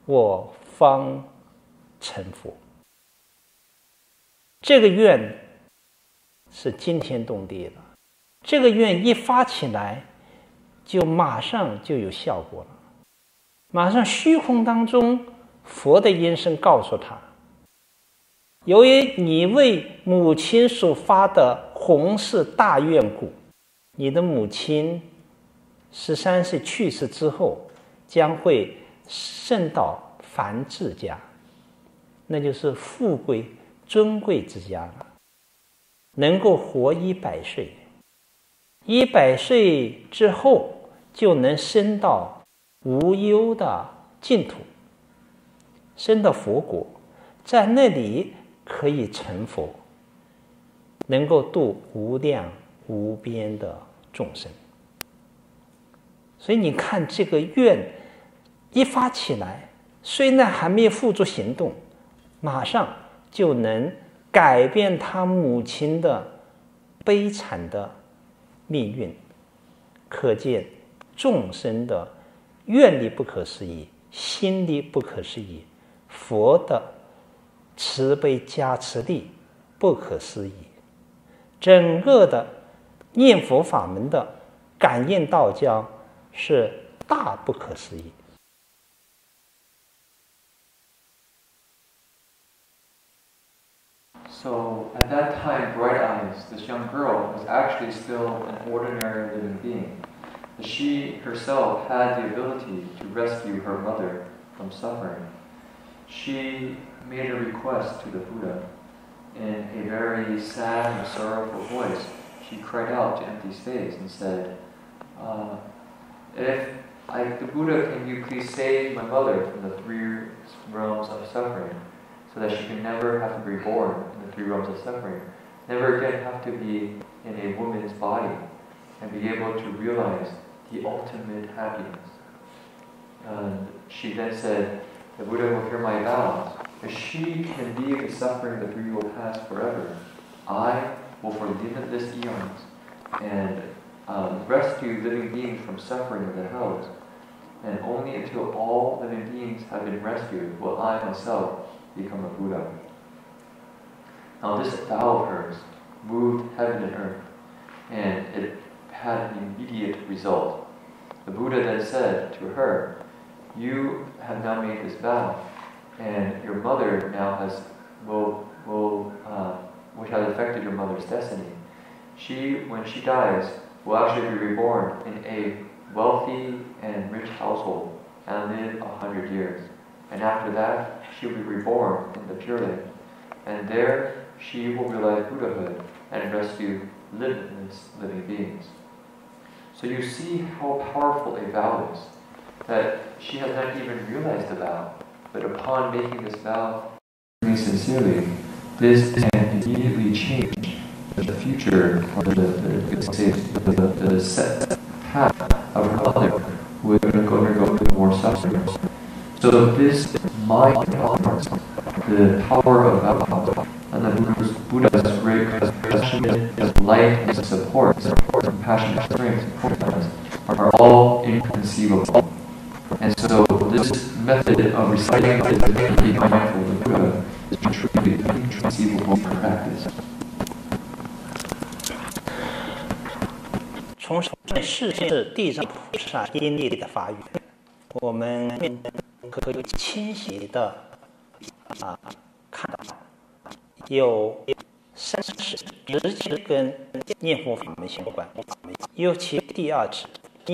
我方成佛。这个愿是惊天动地的，这个愿一发起来，就马上就有效果了。马上虚空当中，佛的音声告诉他：由于你为母亲所发的弘誓大愿故，你的母亲13岁去世之后，将会升到梵志家，那就是富贵尊贵之家了，能够活100岁。100岁之后，就能升到无忧的净土，升到佛国，在那里可以成佛，能够度无量无边的众生。所以你看这个愿一发起来，虽然还没有付诸行动，马上就能改变他母亲的悲惨的命运。可见众生的愿力不可思议，心力不可思议，佛的慈悲加持力不可思议，整个的念佛法门的感应道交是大不可思议。So at that time, Bright Eyes, this young girl, was actually still an ordinary living being. She herself had the ability to rescue her mother from suffering. She made a request to the Buddha. In a very sad and sorrowful voice, she cried out to empty space and said, the Buddha, can you please save my mother from the 3 realms of suffering, so that she can never have to be reborn in the 3 realms of suffering, never again have to be in a woman's body, and be able to realize the ultimate happiness. And she then said, the Buddha will hear my vows. If she can leave the suffering, the 3 will pass forever. I will for limitless eons and rescue living beings from suffering in the hells. And only until all living beings have been rescued will I myself become a Buddha. Now this vow of hers moved heaven and earth, and it had an immediate result. The Buddha then said to her, you have now made this vow, and your mother now which has affected your mother's destiny. She, when she dies, will actually be reborn in a wealthy and rich household and live 100 years. And after that, she will be reborn in the Pure Land. And there, she will realize Buddhahood and rescue limitless living beings. So you see how powerful a vow is, that she has not even realized the vow, but upon making this vow sincerely, this can immediately change the future, or the set path of her mother, who is going to undergo more suffering. So this mind powers the power of vow, and the Buddha's great compassionate light and support, compassionate strength, are all inconceivable. And so this method of reciting the be mindful of the Buddha is truly inconceivable practice. 从世地藏菩萨因力的发源，我们可以清晰的看到，有30直接跟念佛法门相关，尤其第2支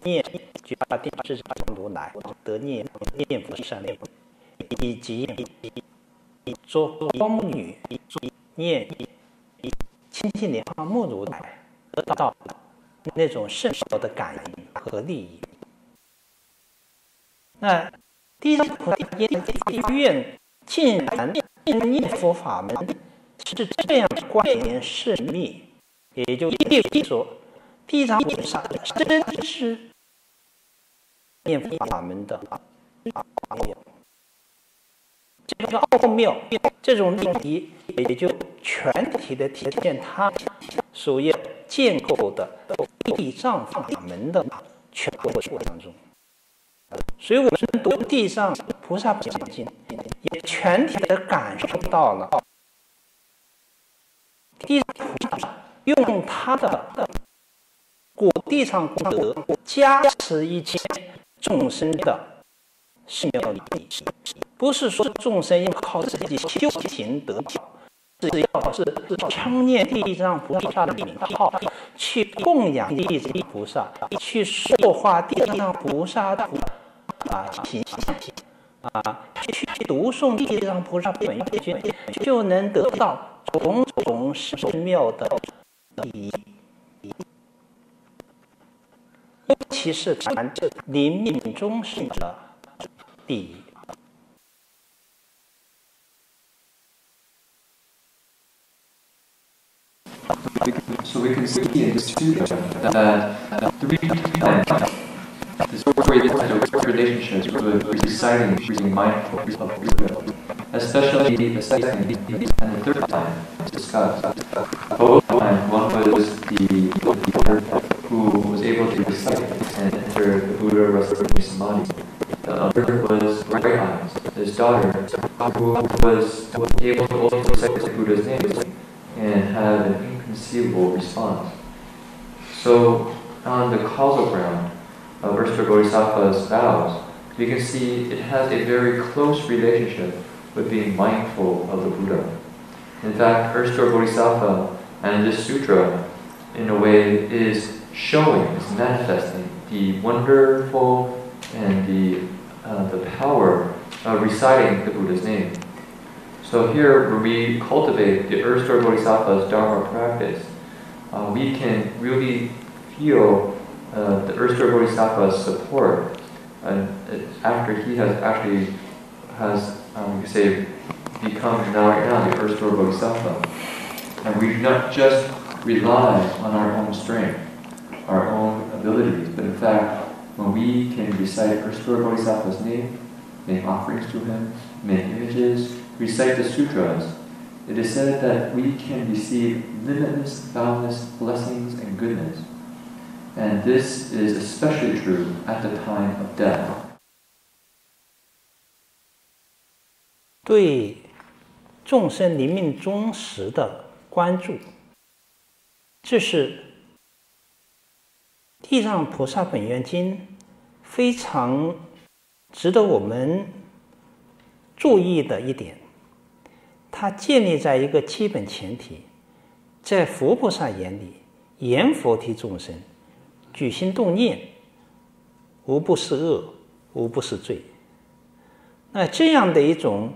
念觉定智障如来得念佛善类，以及做光女念清净莲花目如来得到那种圣道的感应和利益。那地藏菩萨因愿竟然念佛法门是这样关联甚密，也就意味说，地藏菩萨真是念佛法门的奥妙。这个奥妙，这种利益也就全体的体现它所要建构的地藏法门的全过程当中。所以我们读地藏菩萨本经，也全体的感受到了地藏菩萨用他的果地藏功德加持一切众生的圣妙利益，不是说众生要靠自己修行得道，只要是称念地藏菩萨的名号，去供养地藏菩萨，去塑化地藏菩萨的形象，去读诵地藏菩萨本愿经，就能得到种种圣妙的利益。尤其是谈临命终时的利益。So we can see in this Sutra that 3 times the story has relationships with reciting, being mindful of Buddha, especially the second and the third time discussed. Both times, one was the who was able to recite and enter the Buddha Buddha resting samadhi. The other was bright eyes, his daughter, who was able to also recite the Buddha's name and have an inconceivable response. So, on the causal ground of Erster Bodhisattva's vows, we can see it has a very close relationship with being mindful of the Buddha. In fact, Erster Bodhisattva and this sutra, in a way, is manifesting the wonderful and the power of reciting the Buddha's name. So here, when we cultivate the Erster Bodhisattva's Dharma practice, we can really feel the Erster Bodhisattva's support after he has actually you could say, become now the Erster Bodhisattva. And we do not just rely on our own strength, our own abilities, but in fact, when we can recite Erster Bodhisattva's name, make offerings to him, make images, recite the sutras, it is said that we can receive limitless, boundless blessings and goodness. And this is especially true at the time of death. 对众生临命终时的关注，这是《地藏菩萨本愿经》非常值得我们注意的一点。它建立在一个基本前提，在佛菩萨眼里，言佛替众生，举心动念，无不是恶，无不是罪。那这样的一种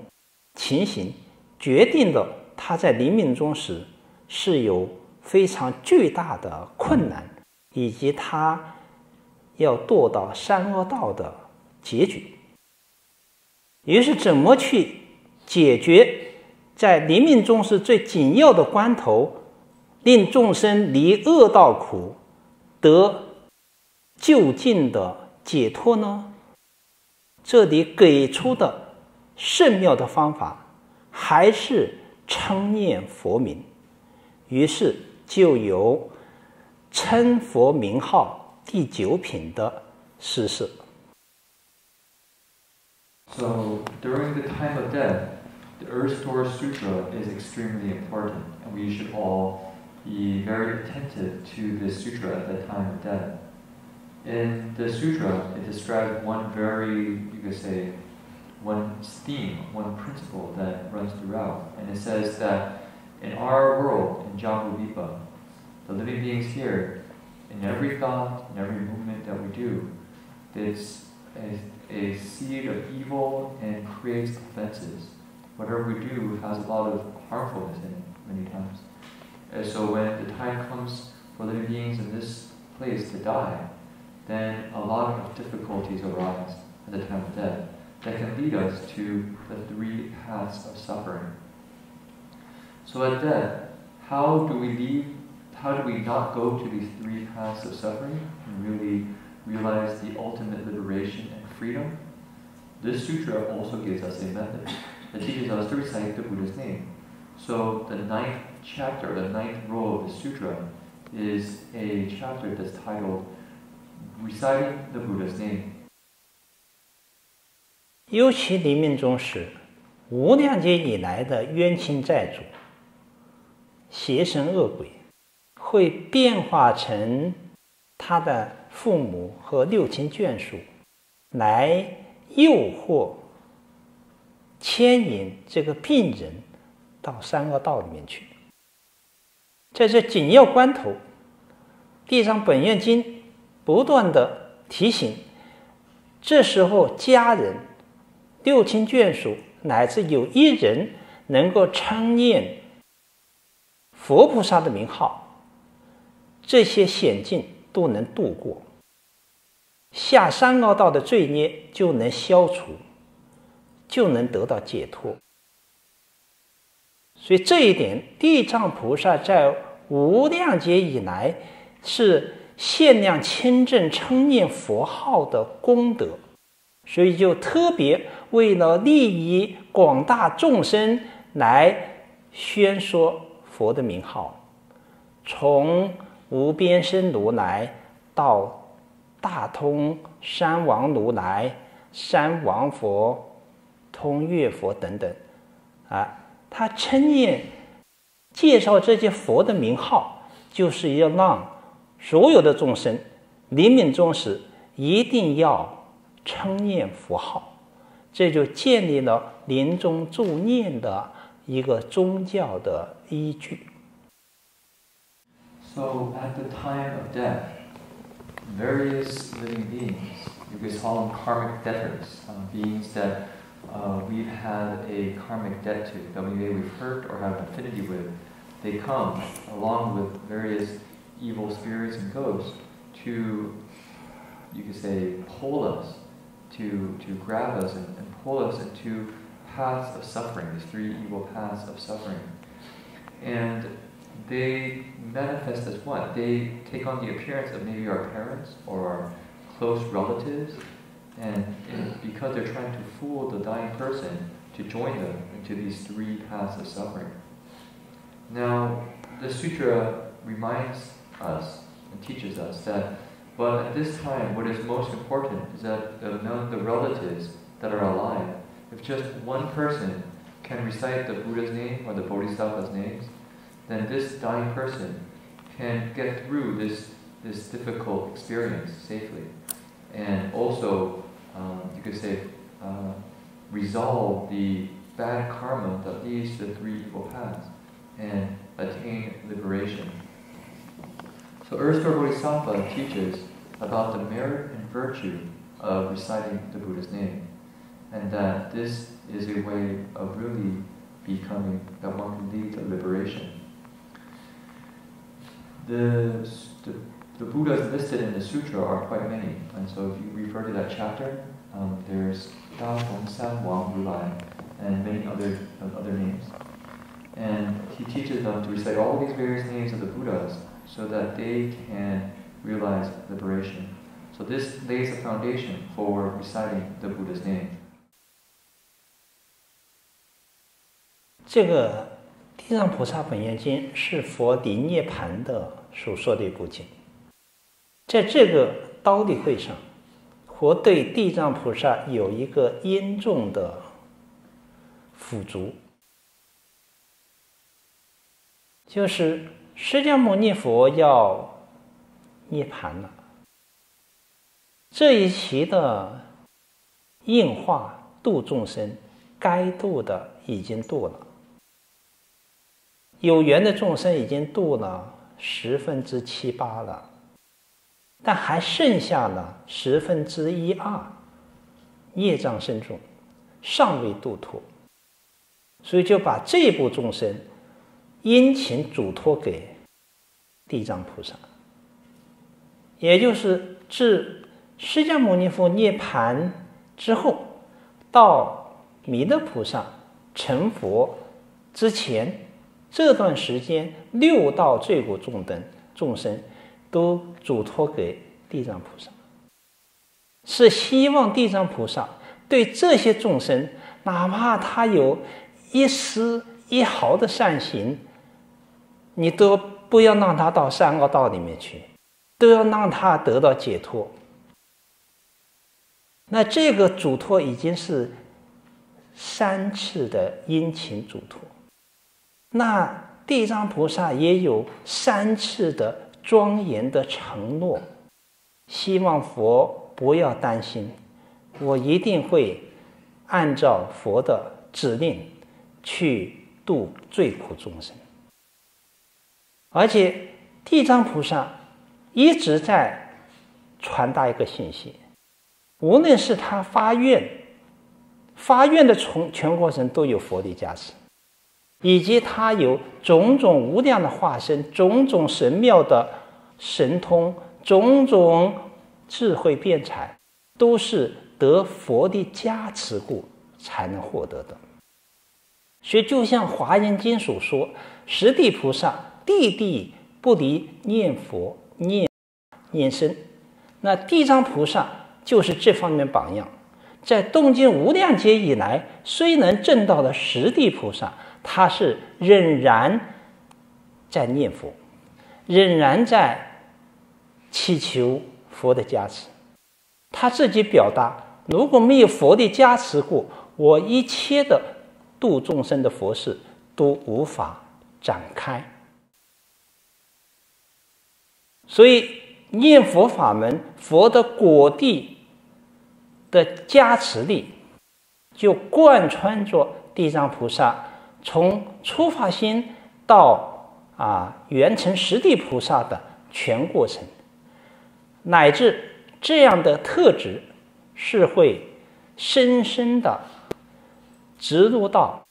情形，决定了他在临命终时是有非常巨大的困难，以及他要堕到三恶道的结局。于是怎么去解决在临命终时最紧要的关头，令众生离恶道苦，得究竟的解脱呢？这里给出的甚妙的方法还是称念佛名，于是就有称佛名号第9品的施设。 So during the time of death, the Erster Sutra is extremely important, and we should all be very attentive to this sutra at the time of death. In the sutra, it describes one very, you could say, one theme, one principle that runs throughout. And it says that in our world, in Jambudvipa, the living beings here, in every thought, in every movement that we do, it's a seed of evil and creates offenses. Whatever we do has a lot of harmfulness in it many times. And so when the time comes for living beings in this place to die, then a lot of difficulties arise at the time of death that can lead us to the 3 paths of suffering. So at death, how do we not go to these 3 paths of suffering and really realize the ultimate liberation and freedom? This sutra also gives us a method that teaches us to recite the Buddha's name. So the 9th chapter, the 9th row of the sutra, is a chapter that's titled Reciting the Buddha's name. 尤其临命终时，无量劫以来的冤亲债主、邪神恶鬼，会变化成他的父母和6亲眷属，来诱惑、牵引这个病人到三恶道里面去。在这紧要关头，《地藏本愿经》不断的提醒，这时候家人、6亲眷属乃至有一人能够称念佛菩萨的名号，这些险境都能度过，下三恶道的罪孽就能消除，就能得到解脱。所以这一点，地藏菩萨在无量劫以来是限量亲证称念佛号的功德，所以就特别为了利益广大众生来宣说佛的名号，从无边身如来到大通山王如来、山王佛、通月佛等等他称念介绍这些佛的名号，就是要让所有的众生临命终时一定要称念佛号，这就建立了临终助念的一个宗教的依据。So at the time of death, various living beings, you could call them karmic debtors, beings that we've had a karmic debt to, that we may we've hurt or have affinity with, they come along with various evil spirits and ghosts to, you could say, pull us, to grab us and pull us into paths of suffering, these three evil paths of suffering. And they manifest as what? They take on the appearance of maybe our parents or our close relatives, and because they're trying to fool the dying person to join them into these three paths of suffering. Now, the sutra reminds us and teaches us that, well, at this time, what is most important is that among the relatives that are alive, if just one person can recite the Buddha's name or the Bodhisattva's names, then this dying person can get through this difficult experience safely, and also, you could say, resolve the bad karma that leads to the three evil paths, and attain liberation. So Earthstar Bodhisattva teaches about the merit and virtue of reciting the Buddha's name, and that this is a way of really becoming, that one can lead to liberation. The Buddhas listed in the sutra are quite many, and so if you refer to that chapter, there's Da Hong San Wang Ru Lai and many other names. And he teaches them to recite all these various names of the Buddhas so that they can realize liberation. So this lays the foundation for reciting the Buddha's name. 这个《地藏菩萨本愿经》是佛离涅盘的所说的一部经。在这个刀立会上，佛对地藏菩萨有一个殷重的辅足，就是释迦牟尼佛要涅盘了，这一期的应化度众生，该度的已经度了，有缘的众生已经度了7/10、8%了，但还剩下了1/12，业障深重，尚未度脱，所以就把这部众生殷勤嘱托给地藏菩萨，也就是自释迦牟尼佛涅盘之后，到弥勒菩萨成佛之前这段时间，6道罪苦众生都嘱托给地藏菩萨，是希望地藏菩萨对这些众生，哪怕他有一丝一毫的善行，你都不要让他到三恶道里面去，都要让他得到解脱。那这个嘱托已经是3次的殷勤嘱托，那地藏菩萨也有3次的庄严的承诺，希望佛不要担心，我一定会按照佛的指令去度罪苦众生。而且地藏菩萨一直在传达一个信息，无论是他发愿的全过程都有佛的加持，以及他有种种无量的化身，种种神妙的神通，种种智慧辩才，都是得佛的加持故才能获得的。所以就像华严经所说，十地菩萨地地不离念佛念僧，那地藏菩萨就是这方面榜样。在东经无量劫以来，虽能证到了十地菩萨，他是仍然在念佛，仍然在祈求佛的加持。他自己表达，如果没有佛的加持过，我一切的度众生的佛事都无法展开。所以念佛法门，佛的果地的加持力就贯穿着地藏菩萨从初发心到圆成十地菩萨的全过程，乃至这样的特质是会深深的植入到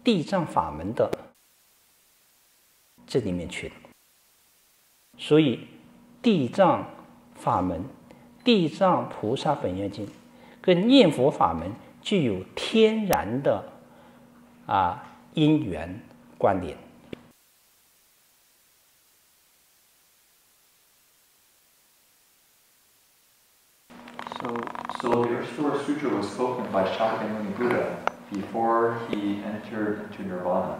地藏法门的这里面去的。所以地藏法门、地藏菩萨本愿经跟念佛法门具有天然的因缘关联。So the Earth-Storer Sutra was spoken by Shakyamuni Buddha before he entered into Nirvana.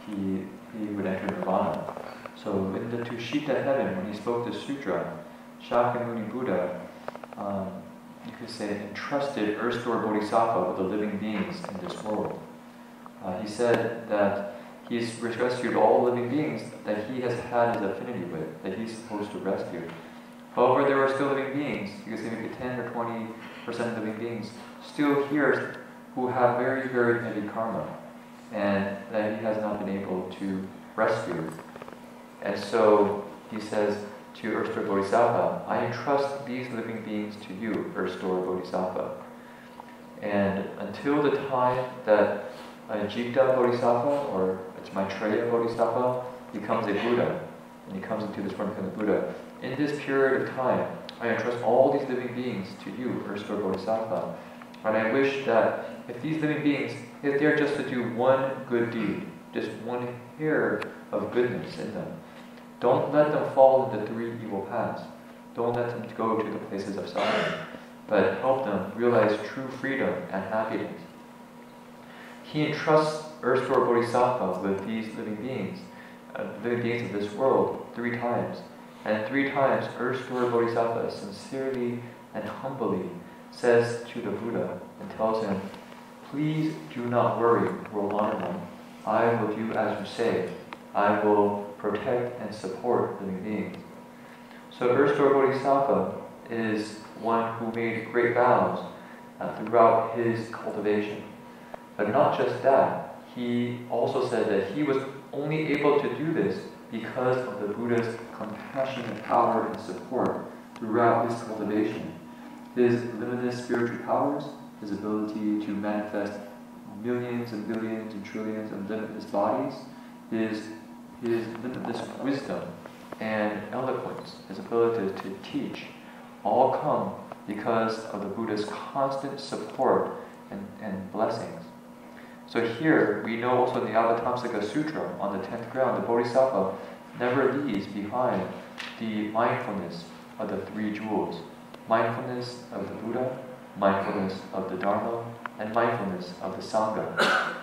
He would enter Nirvana. So in the Tushita heaven, when he spoke the sutra, Shakyamuni Buddha, you could say, entrusted Earth-Storer Bodhisattva with the living beings in this world. He said that he's rescued all living beings that he has had his affinity with, that he's supposed to rescue. However, there are still living beings, you could say maybe 10 or 20% of living beings, still here who have very, very heavy karma, and that he has not been able to rescue. And so he says to Earth-Storer Bodhisattva, I entrust these living beings to you, Earth-Storer Bodhisattva. And until the time that Jigda Bodhisattva, or it's Maitreya Bodhisattva, becomes a Buddha, and he comes into this form of Buddha, in this period of time, I entrust all these living beings to you, Earth-Storer Bodhisattva. And I wish that if these living beings, if they're just to do one good deed, just one hair of goodness in them, don't let them fall into 3 evil paths. Don't let them go to the places of suffering, but help them realize true freedom and happiness. He entrusts Earth-Storer Bodhisattva with these living beings of this world 3 times. And 3 times Earth-Storer Bodhisattva sincerely and humbly says to the Buddha and tells him, please do not worry, World Honored One. I will do as you say. I will protect and support living beings. So Earth-Storer Bodhisattva is one who made great vows throughout his cultivation. But not just that, he also said that he was only able to do this because of the Buddha's compassion and power and support throughout his cultivation. His limitless spiritual powers, his ability to manifest millions and billions and trillions of limitless bodies, his limitless wisdom and eloquence, his ability to teach, all come because of the Buddha's constant support and blessings. So here, we know also in the Avatamsaka Sutra, on the 10th ground, the Bodhisattva never leaves behind the mindfulness of the 3 jewels. Mindfulness of the Buddha, mindfulness of the Dharma, and mindfulness of the Sangha.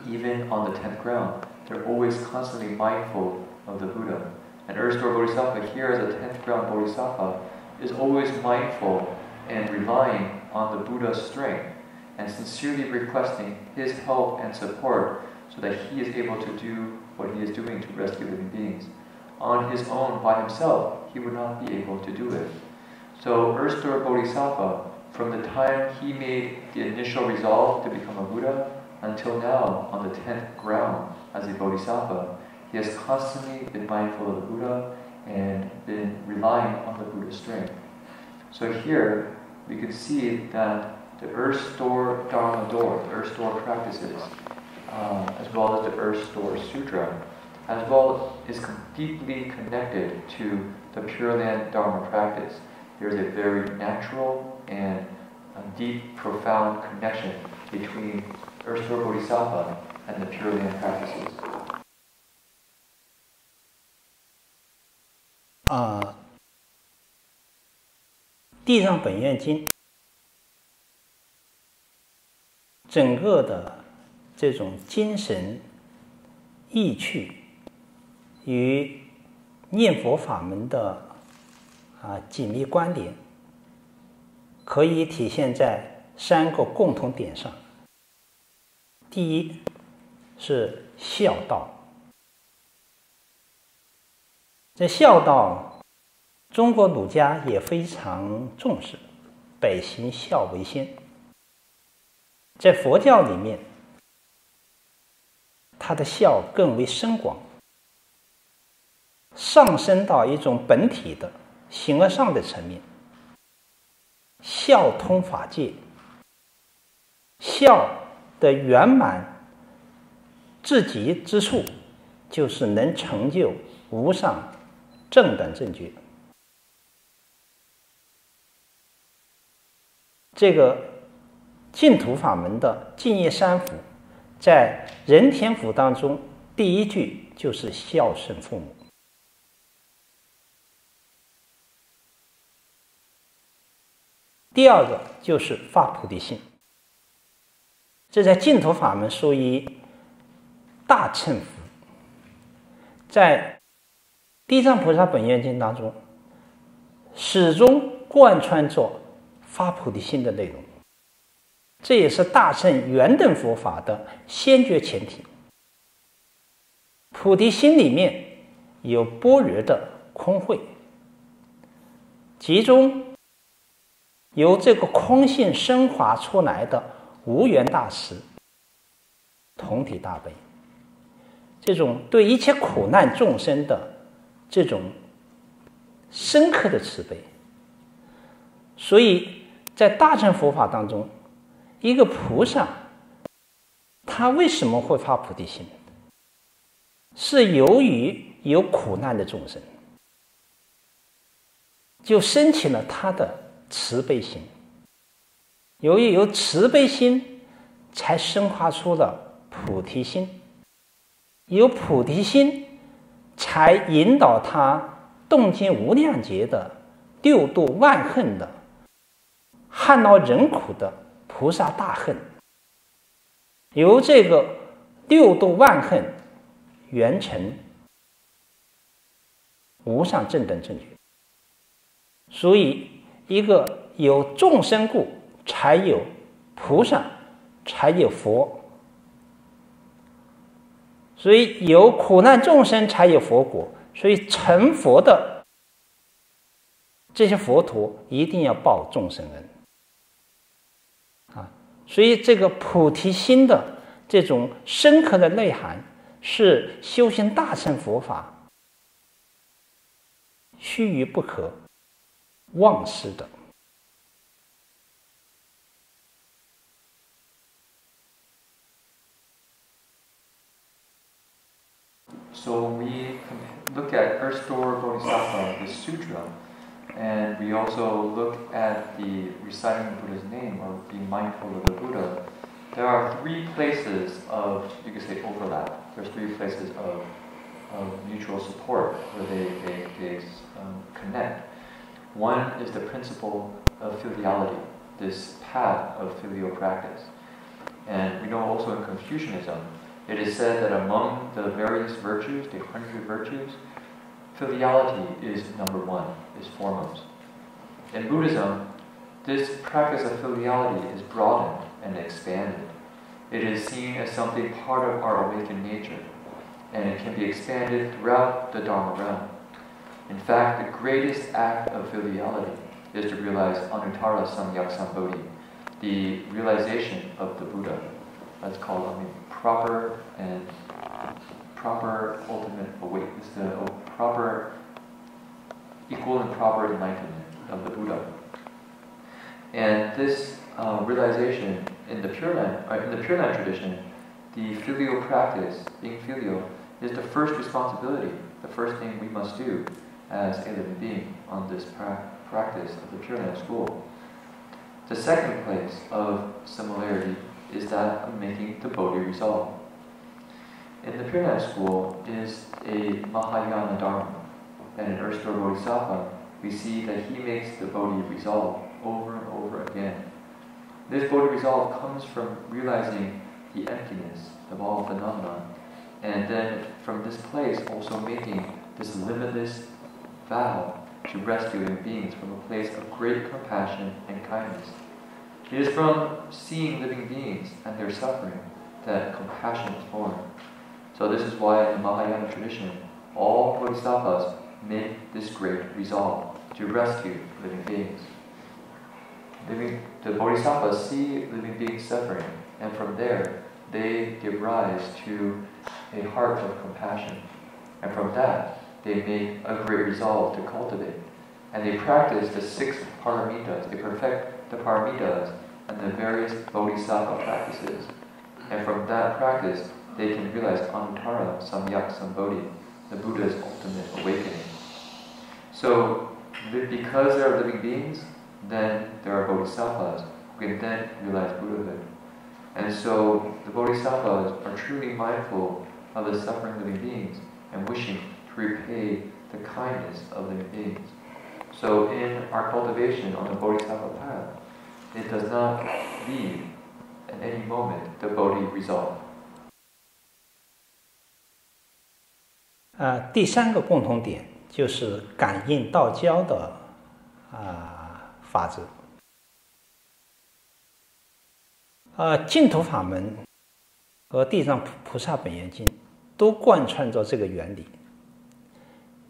Even on the 10th ground, they're always constantly mindful of the Buddha. And Earth-Storer Bodhisattva here as a 10th ground Bodhisattva is always mindful and relying on the Buddha's strength and sincerely requesting his help and support so that he is able to do what he is doing to rescue living beings. On his own, by himself, he would not be able to do it. So Earth-Storer Bodhisattva, from the time he made the initial resolve to become a Buddha until now, on the 10th ground as a Bodhisattva, he has constantly been mindful of the Buddha and been relying on the Buddha's strength. So here, we can see that the Earth-Storer Dharma door, the Earth-Storer practices, as well as the Earth-Storer Sutra, as well is deeply connected to the Pure Land Dharma practice. There is a very natural and a deep, profound connection between Earth-Storer Bodhisattva and the Pure Land practices. 地藏本愿经整个的这种精神意趣与念佛法门的紧密关联，可以体现在3个共同点上。第一是孝道。这孝道，中国儒家也非常重视，百行孝为先。在佛教里面，它的孝更为深广，上升到一种本体的形而上的层面。孝通法界，孝的圆满至极之处，就是能成就无上正等正觉。这个净土法门的净业三福，在人天福当中，第一句就是孝顺父母。第二个就是发菩提心，这在净土法门属于大乘福，在地藏菩萨本愿经当中，始终贯穿着发菩提心的内容，这也是大乘圆等佛法的先决前提。菩提心里面有般若的空慧，其中由这个空性升华出来的无缘大慈、同体大悲，这种对一切苦难众生的这种深刻的慈悲。所以在大乘佛法当中，一个菩萨他为什么会发菩提心？是由于有苦难的众生，就升起了他的慈悲心。由于有慈悲心，才生发出了菩提心，有菩提心，才引导他动尽无量劫的六度万恨的撼恼人苦的菩萨大恨，由这个六度万恨圆成无上正等正觉。所以一个有众生故，才有菩萨，才有佛。所以有苦难众生才有佛果，所以成佛的这些佛陀一定要报众生恩所以这个菩提心的这种深刻的内涵，是修行大乘佛法须臾不可忘失的。So when we look at Erstore Bodhisattva, the Sutra, and we also look at the reciting the Buddha's name or being mindful of the Buddha, there are 3 places of, you could say, overlap. There's 3 places of mutual support where they connect. One is the principle of filiality, this path of filial practice. And we know also in Confucianism, it is said that among the various virtues, the 100 virtues, filiality is number 1, is foremost. In Buddhism, this practice of filiality is broadened and expanded. It is seen as something part of our awakened nature, and it can be expanded throughout the Dharma realm. In fact, the greatest act of filiality is to realize Anuttara Samyak Sambodhi, the realization of the Buddha. That's called proper ultimate awakening. It's the proper, equal and proper enlightenment of the Buddha. And this realization in the Pure Land tradition, the filial practice, being filial, is the first responsibility, the first thing we must do as a living being on this practice of the Pure Land school. The second place of similarity is that of making the Bodhi resolve. In the Pure Land school is a Mahayana Dharma, and in Erstore Bodhisattva, we see that he makes the Bodhi resolve over and over again. This Bodhi resolve comes from realizing the emptiness of all phenomena, and then from this place also making this limitless vow to rescue living beings from a place of great compassion and kindness. It is from seeing living beings and their suffering that compassion is born. So this is why in the Mahayana tradition, all bodhisattvas make this great resolve to rescue living beings. The bodhisattvas see living beings suffering, and from there, they give rise to a heart of compassion. And from that, they make a great resolve to cultivate. And they practice the 6 paramitas. They perfect the paramitas and the various bodhisattva practices. And from that practice, they can realize Anuttara Samyak Sambodhi, the Buddha's ultimate awakening. So, because there are living beings, then there are bodhisattvas who can then realize Buddhahood. And so, the bodhisattvas are truly mindful of the suffering living beings and wishing to repay the kindness of living beings. So, in our cultivation on the bodhisattva path, it does not leave at any moment the bodhi resolve. 第3个共同点就是感应道交的法则。净土法门和地藏菩萨本愿经都贯穿着这个原理。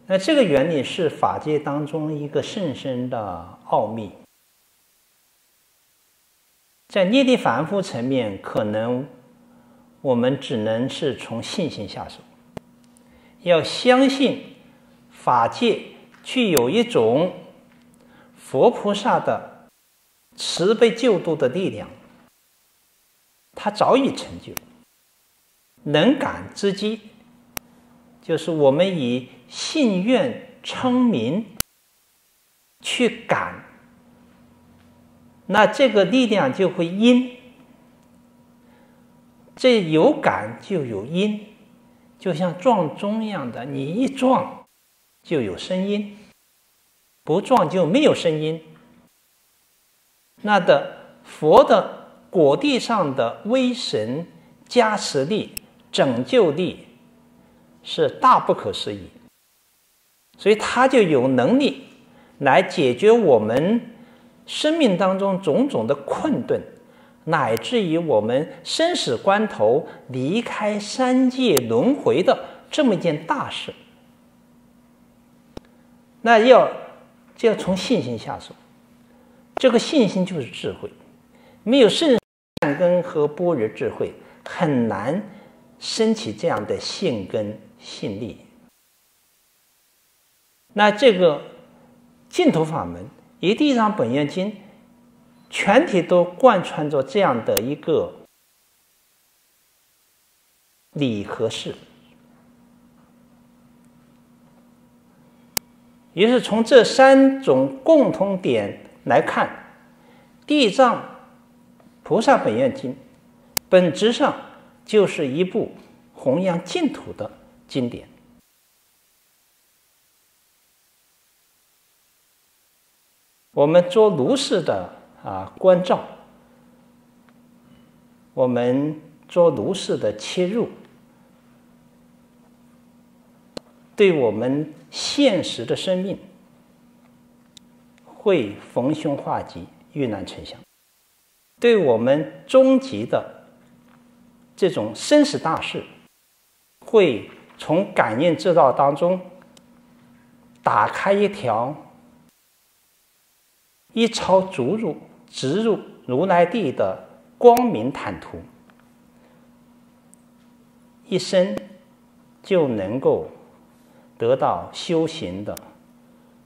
那这个原理是法界当中一个甚深的奥秘，在涅槃凡夫层面，可能我们只能是从信心下手，要相信法界具有一种佛菩萨的慈悲救度的力量，他早已成就。能感之机，就是我们以信愿称名去感，那这个力量就会因，这有感就有因，就像撞钟一样的，你一撞就有声音，不撞就没有声音。那的佛的果地上的威神加持力、拯救力是大不可思议，所以他就有能力来解决我们生命当中种种的困顿，乃至于我们生死关头离开三界轮回的这么一件大事。那就要从信心下手，这个信心就是智慧，没有圣善根和般若智慧，很难升起这样的信根信力。那这个净土法门以地藏本愿经全体都贯穿着这样的一个理和事。于是从这3种共同点来看，地藏菩萨本愿经本质上就是一部弘扬净土的经典。我们做如是的关照，我们做如是的切入，对我们现实的生命会逢凶化吉、遇难成祥，对我们终极的这种生死大事，会从感应之道当中打开一条一超直入如来地的光明坦途，一生就能够得到修行的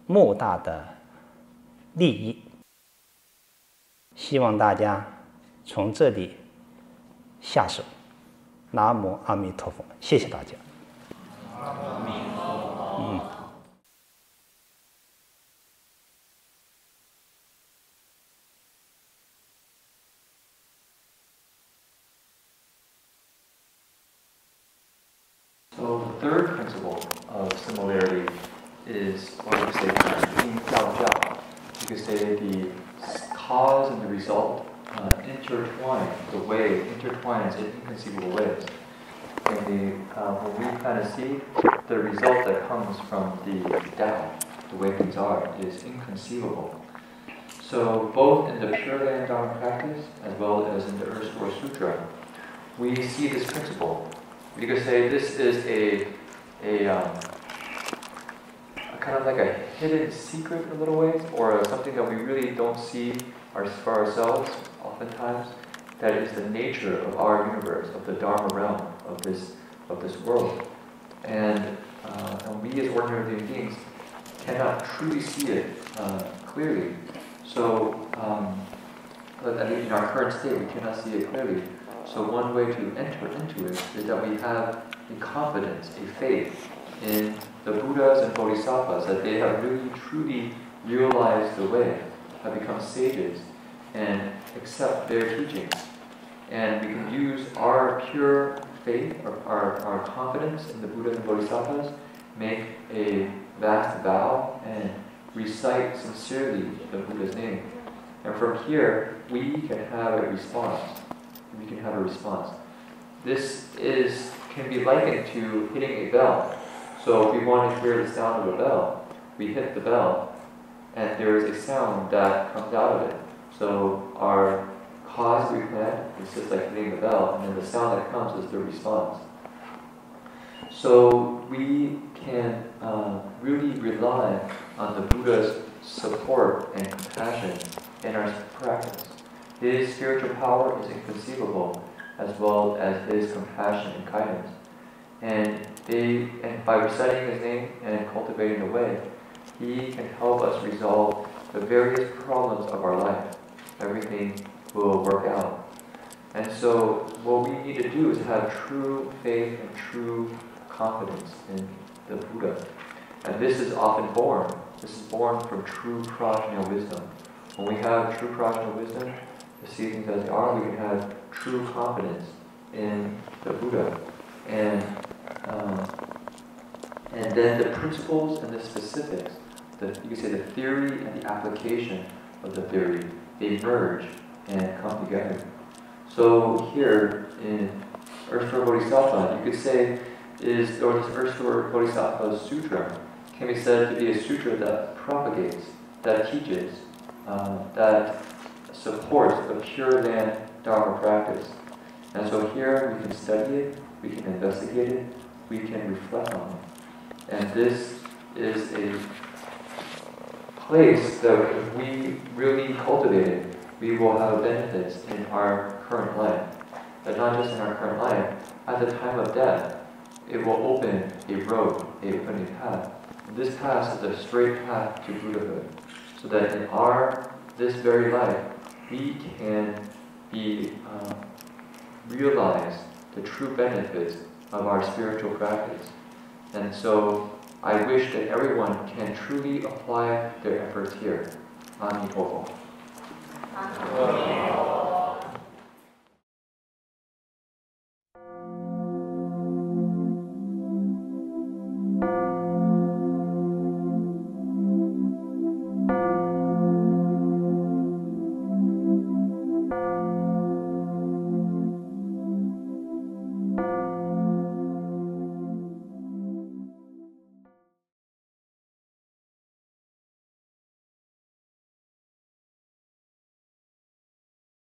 莫大的利益。希望大家从这里下手。南无阿弥陀佛，谢谢大家。阿弥陀佛。So the third principle of similarity is what you say, 因教教. You could say the cause and the result intertwine, the way intertwines in inconceivable ways. And when we kind of see the result that comes from the Tao, the way things are is inconceivable. So both in the Pure Land Dharma practice as well as in the Earth Store Sutra, we see this principle. You could say this is a kind of like a hidden secret in a little ways, or something that we really don't see for ourselves oftentimes. That is the nature of our universe, of the Dharma realm, of this world. And we as ordinary living beings cannot truly see it clearly. So, at least in our current state, we cannot see it clearly. So one way to enter into it is that we have a confidence, a faith in the Buddhas and Bodhisattvas, that they have really truly realized the way, have become sages, and accept their teachings. And we can use our pure faith, our confidence in the Buddhas and Bodhisattvas, make a vast vow, and recite sincerely the Buddha's name. And from here, we can have a response. This can be likened to hitting a bell. So if we want to hear the sound of a bell, we hit the bell, and there is a sound that comes out of it. So our cause we plan is just like hitting the bell, and then the sound that comes is the response. So we can really rely on the Buddha's support and compassion in our practice. His spiritual power is inconceivable, as well as his compassion and kindness. And by reciting his name and cultivating the way, he can help us resolve the various problems of our life. Everything will work out. And so what we need to do is have true faith and true confidence in the Buddha. And this is often born. This is born from true prajna wisdom. When we have true prajna wisdom, to see things as they are, we can have true confidence in the Buddha. And then the principles and the specifics, you could say the theory and the application of the theory, they merge and come together. So here in Earthstor Bodhisattva, you could say this Earthstor Bodhisattva Sutra can be said to be a sutra that propagates, that teaches, that supports the Pure Land Dharma practice. And so here we can study it, we can investigate it, we can reflect on it. And this is a place that if we really cultivate it, we will have benefits in our current life. But not just in our current life, at the time of death, it will open a road, open a path. This path is a straight path to Buddhahood. So that in this very life, we can realize the true benefits of our spiritual practice. And so I wish that everyone can truly apply their efforts here. Amen.